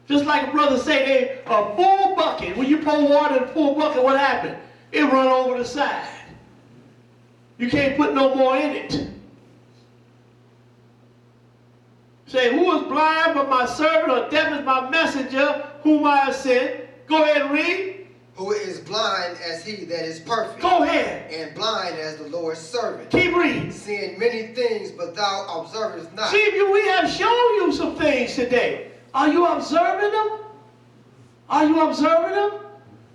A: Just like a brother say, they a full bucket. When you pour water in a full bucket, what happened? It run over the side. You can't put no more in it. Say, who is blind but my servant, or deaf is my messenger, whom I have sent? Go ahead and read.
C: Who who is blind as he that is perfect.
A: Go ahead.
C: And blind as the Lord's servant.
A: Keep reading.
C: Seeing many things, but thou observest not.
A: See, we have shown you some things today. Are you observing them? Are you observing them?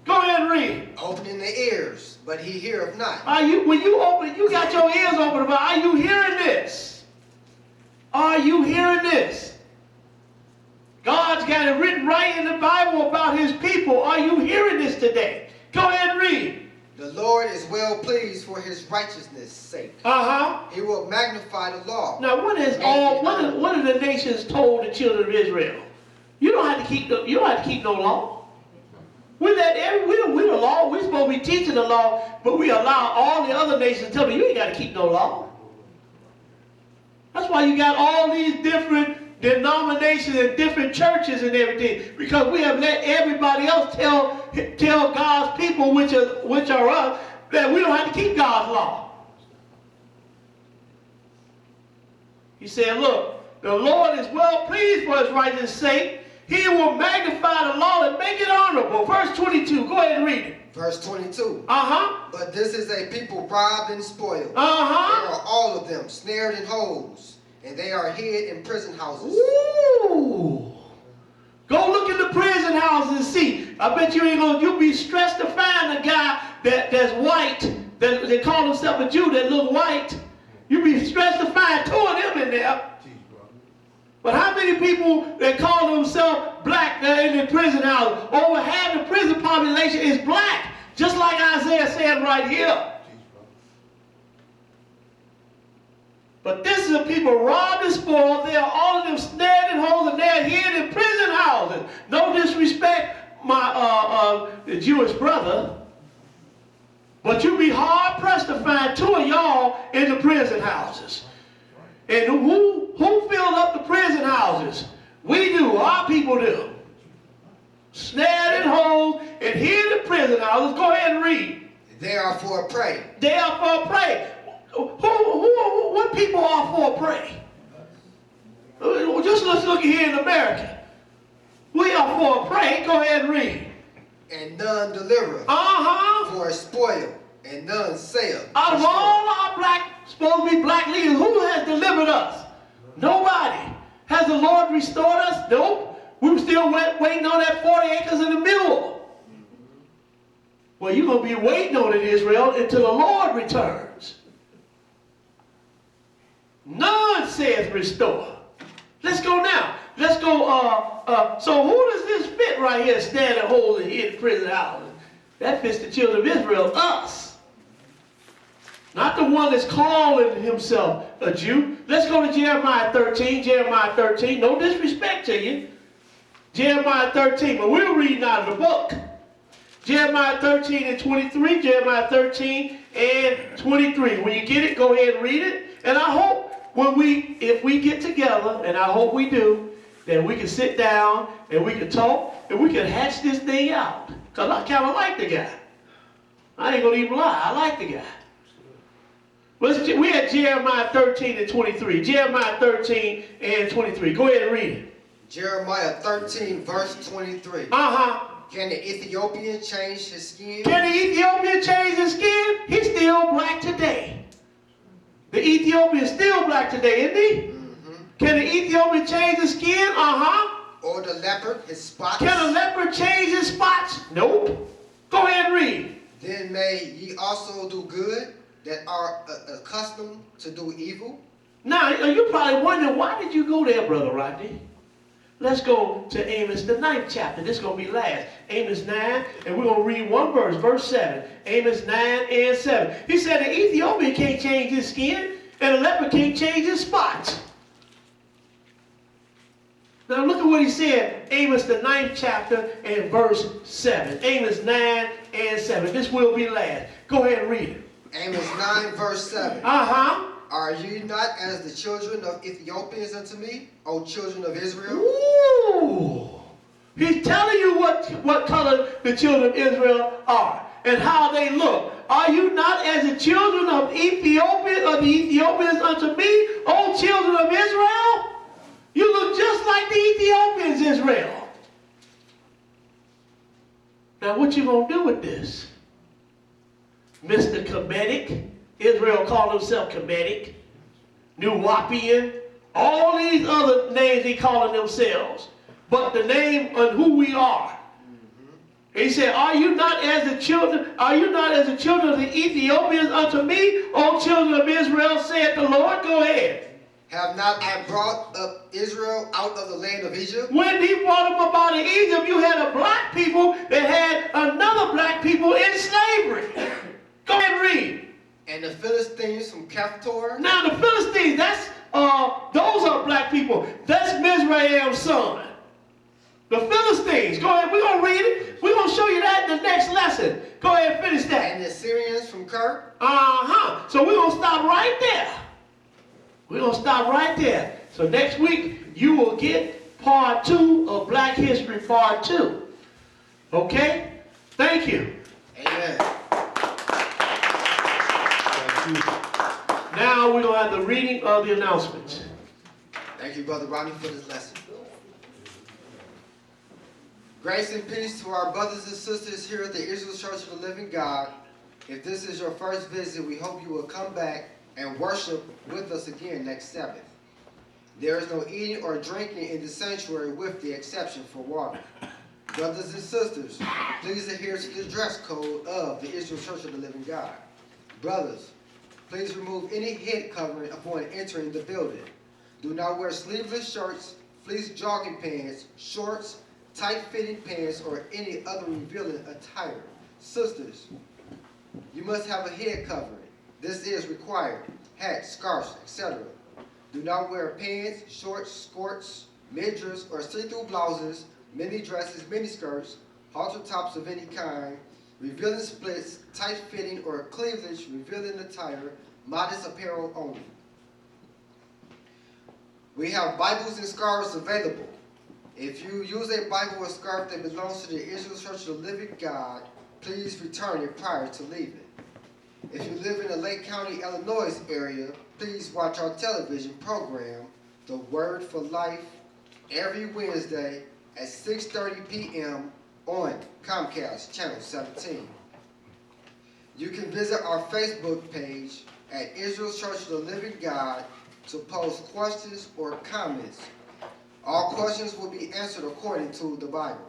A: Go ahead and read.
C: Opening the ears, but he heareth not.
A: Are you, when you open, you got your ears open, but are you hearing this? Are you hearing this? God's got it written right in the Bible about his people. Are you hearing this today? Go ahead and read.
C: The Lord is well pleased for his righteousness' sake. He will magnify the law.
A: Now, what are the nations told the children of Israel? You don't have to keep no law. We the law. We're supposed to be teaching the law, but we allow all the other nations to tell me you ain't got to keep no law. That's why you got all these different denominations and different churches and everything, because we have let everybody else tell God's people, which are us, that we don't have to keep God's law. He said, look, the Lord is well pleased for his righteousness' sake. He will magnify the law and make it honorable. Verse 22. Go ahead and read it.
C: Verse 22.
A: But
C: this is a people robbed and spoiled. They are all of them snared in holes, and they are hid in prison houses.
A: Ooh. Go look in the prison houses and see. I bet you'll be stressed to find a guy that's white, that they call himself a Jew, that look white. You'll be stressed to find two of them in there. But how many people that call themselves black that are in the prison house? Over half the prison population is black, just like Isaiah said right here. But this is a people robbed and spoiled. They are all of them snared in holes, and they are hid in prison houses. No disrespect, my Jewish brother, but you'd be hard pressed to find two of y'all in the prison houses. And who filled up the prison houses? We do. Our people do. Snared in holes and hid in prison houses. Go ahead and read.
C: They are for a prey.
A: They are for a prey. What people are for a prey? Just let's look here in America. We are for a prey. Go ahead and read.
C: And none delivereth. For a spoil, and none saith.
A: Out of all our supposed to be black leaders, who has delivered us? Nobody. Has the Lord restored us? Nope. We were still waiting on that 40 acres in the middle. Well, you're going to be waiting on it, Israel, until the Lord returns. None says restore. Let's go now. Let's go. So who does this fit right here, standing holding here in prison houses? That fits the children of Israel, us. Not the one that's calling himself a Jew. Let's go to Jeremiah 13. Jeremiah 13. No disrespect to you. Jeremiah 13. But we're reading out of the book. Jeremiah 13 and 23. Jeremiah 13 and 23. When you get it, go ahead and read it. And I hope if we get together, and I hope we do, that we can sit down and we can talk and we can hatch this thing out. Because I kind of like the guy. I ain't going to even lie. I like the guy. We had Jeremiah 13 and 23. Jeremiah 13 and 23. Go ahead and read it.
C: Jeremiah 13, verse 23. Can the Ethiopian change his skin?
A: Can the Ethiopian change his skin? He's still black today. The Ethiopian is still black today, isn't he? Can the Ethiopian change his skin?
C: Or the leopard his spots?
A: Can a leopard change his spots? Nope. Go ahead and read.
C: Then may ye also do good that are accustomed to do evil?
A: Now, you're probably wondering, why did you go there, Brother Rodney? Let's go to Amos, the 9th chapter. This is going to be last. Amos 9, and we're going to read one verse, verse 7. Amos 9 and 7. He said the Ethiopian can't change his skin, and the leopard can't change his spots. Now look at what he said, Amos the 9th chapter and verse 7. Amos 9 and 7. This will be last. Go ahead and read it.
C: Amos 9 verse 7. Are you not as the children of Ethiopians unto me, O children of Israel?
A: Ooh. He's telling you what color the children of Israel are and how they look. Are you not as the children of Ethiopia, or the Ethiopians unto me, O children of Israel? You look just like the Ethiopians, Israel. Now what you gonna do with this? Mr. Kemetic, Israel called himself Kemetic, Nuwapian, all these other names they calling themselves, but the name of who we are. He said, are you not as the children of the Ethiopians unto me, O children of Israel, saith the Lord? Go ahead.
C: Have not I brought up Israel out of the land of Egypt?
A: When he brought them up out of Egypt, you had a black people that had another black people in slavery. Go ahead and read.
C: And the Philistines from Caphtor?
A: Now the Philistines, those are black people. That's Mizraim's son. The Philistines. Go ahead, we're going to read it. We're going to show you that in the next lesson. Go ahead and finish that.
C: And the Assyrians from Ker?
A: So we're going to stop right there. We're going to stop right there. So next week, you will get part 2 of Black History Part 2. Okay? Thank you.
C: Amen.
A: Now we're going to have the reading of the announcements.
C: Thank you, Brother Rodney, for this lesson. Grace and peace to our brothers and sisters here at the Israel Church of the Living God. If this is your first visit, we hope you will come back and worship with us again next Sabbath. There is no eating or drinking in the sanctuary with the exception for water. Brothers and sisters, please adhere to the dress code of the Israel Church of the Living God. Brothers, please remove any head covering upon entering the building. Do not wear sleeveless shirts, fleece jogging pants, shorts, tight-fitting pants, or any other revealing attire. Sisters, you must have a head covering. This is required. Hats, scarves, etc. Do not wear pants, shorts, skirts, midriffs, or see-through blouses, mini dresses, mini skirts, halter tops of any kind, revealing splits, tight-fitting, or cleavage, revealing attire, modest apparel only. We have Bibles and scarves available. If you use a Bible or scarf that belongs to the Israel Church of the Living God, please return it prior to leaving. If you live in the Lake County, Illinois area, please watch our television program, The Word for Life, every Wednesday at 6:30 p.m. on Comcast Channel 17. You can visit our Facebook page at Israel Church of the Living God to post questions or comments. All questions will be answered according to the Bible.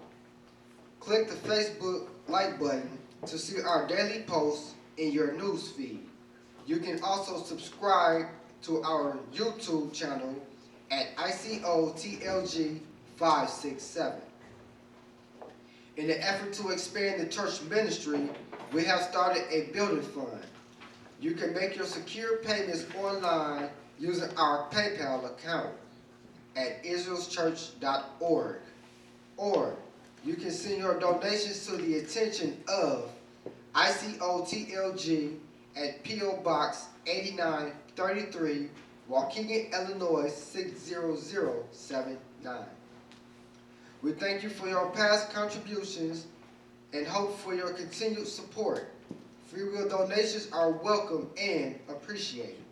C: Click the Facebook like button to see our daily posts in your news feed. You can also subscribe to our YouTube channel at ICOTLG 567. In the effort to expand the church ministry, we have started a building fund. You can make your secure payments online using our PayPal account at israelschurch.org, or you can send your donations to the attention of ICOTLG at P.O. Box 8933, Waukegan, Illinois 60079. We thank you for your past contributions and hope for your continued support. Free will donations are welcome and appreciated.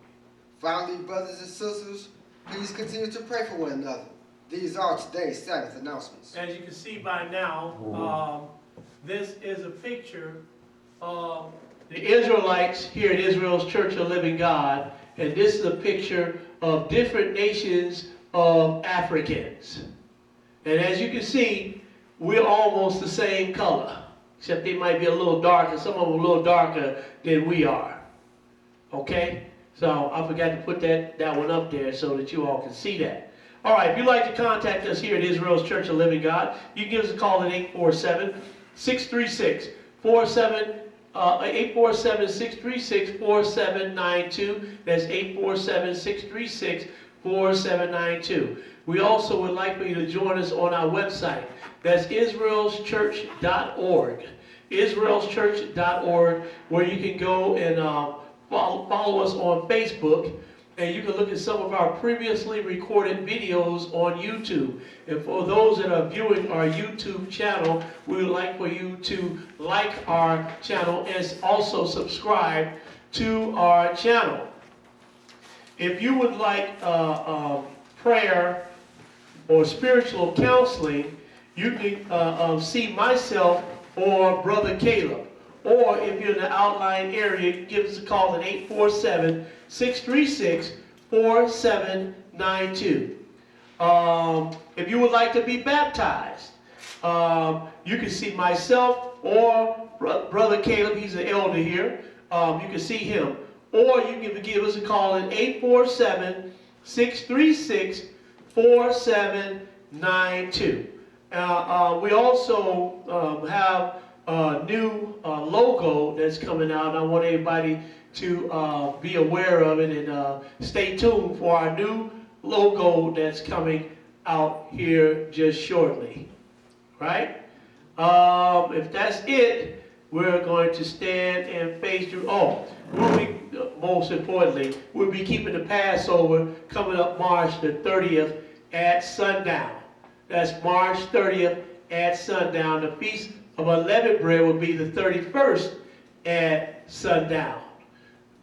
C: Finally, brothers and sisters, please continue to pray for one another. These are today's Sabbath announcements.
A: As you can see by now, this is a picture of the Israelites here at Israel's Church of the Living God, and this is a picture of different nations of Africans. And as you can see, we're almost the same color, except they might be a little darker. Some of them are a little darker than we are. Okay? So I forgot to put that one up there so that you all can see that. All right, if you'd like to contact us here at Israel's Church of the Living God, you can give us a call at 847-636-4792. That's 847-636-4792. We also would like for you to join us on our website. That's israelschurch.org. israelschurch.org, where you can go and follow us on Facebook, and you can look at some of our previously recorded videos on YouTube. And for those that are viewing our YouTube channel, we would like for you to like our channel and also subscribe to our channel. If you would like prayer or spiritual counseling, you can see myself or Brother Caleb. Or if you're in the outlying area, give us a call at 847-636-4792. If you would like to be baptized, you can see myself or Brother Caleb. He's an elder here. You can see him. Or you can give us a call at 847-636-4792. We also have a new logo that's coming out. I want everybody to be aware of it and stay tuned for our new logo that's coming out here just shortly. Right? If that's it, we're going to stand and face through. Most importantly, we'll be keeping the Passover coming up March the 30th at sundown. That's March 30th at sundown. The Feast of Unleavened Bread will be the 31st at sundown.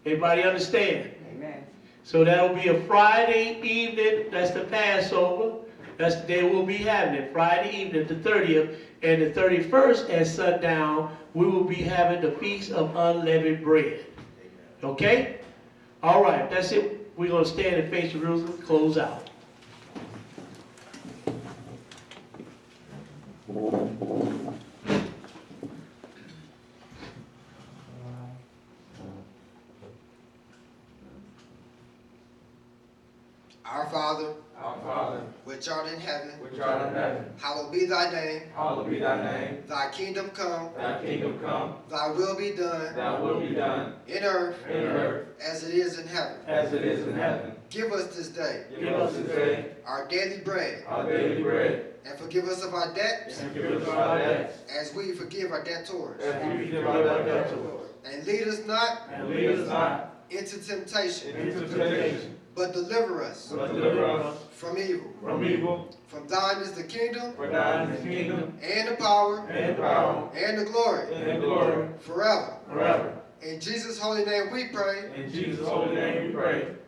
A: Everybody understand?
B: Amen.
A: So that'll be a Friday evening. That's the Passover. That's the day we'll be having it. Friday evening, the 30th, and the 31st at sundown, we will be having the Feast of Unleavened Bread. Okay? All right, that's it. We're going to stand and face Jerusalem, close out.
C: Our Father, which art in heaven, hallowed be thy name. Thy kingdom come. Thy will be done. In earth. As it is in heaven. Give us this day. Our daily bread. And forgive us of our debts. As we forgive our debtors. And lead us not. Into temptation. But deliver us from evil. From thine is the kingdom, and the power, and the glory, forever. In Jesus' holy name we pray.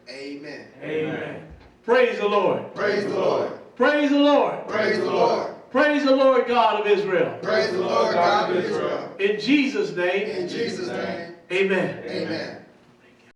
C: Amen.
A: Praise the Lord.
C: Praise the Lord.
A: Praise the Lord.
C: Praise the Lord.
A: Praise the Lord God of Israel.
C: Praise the Lord God of Israel.
A: In Jesus' name.
C: In Jesus' name.
A: Amen.
C: Amen.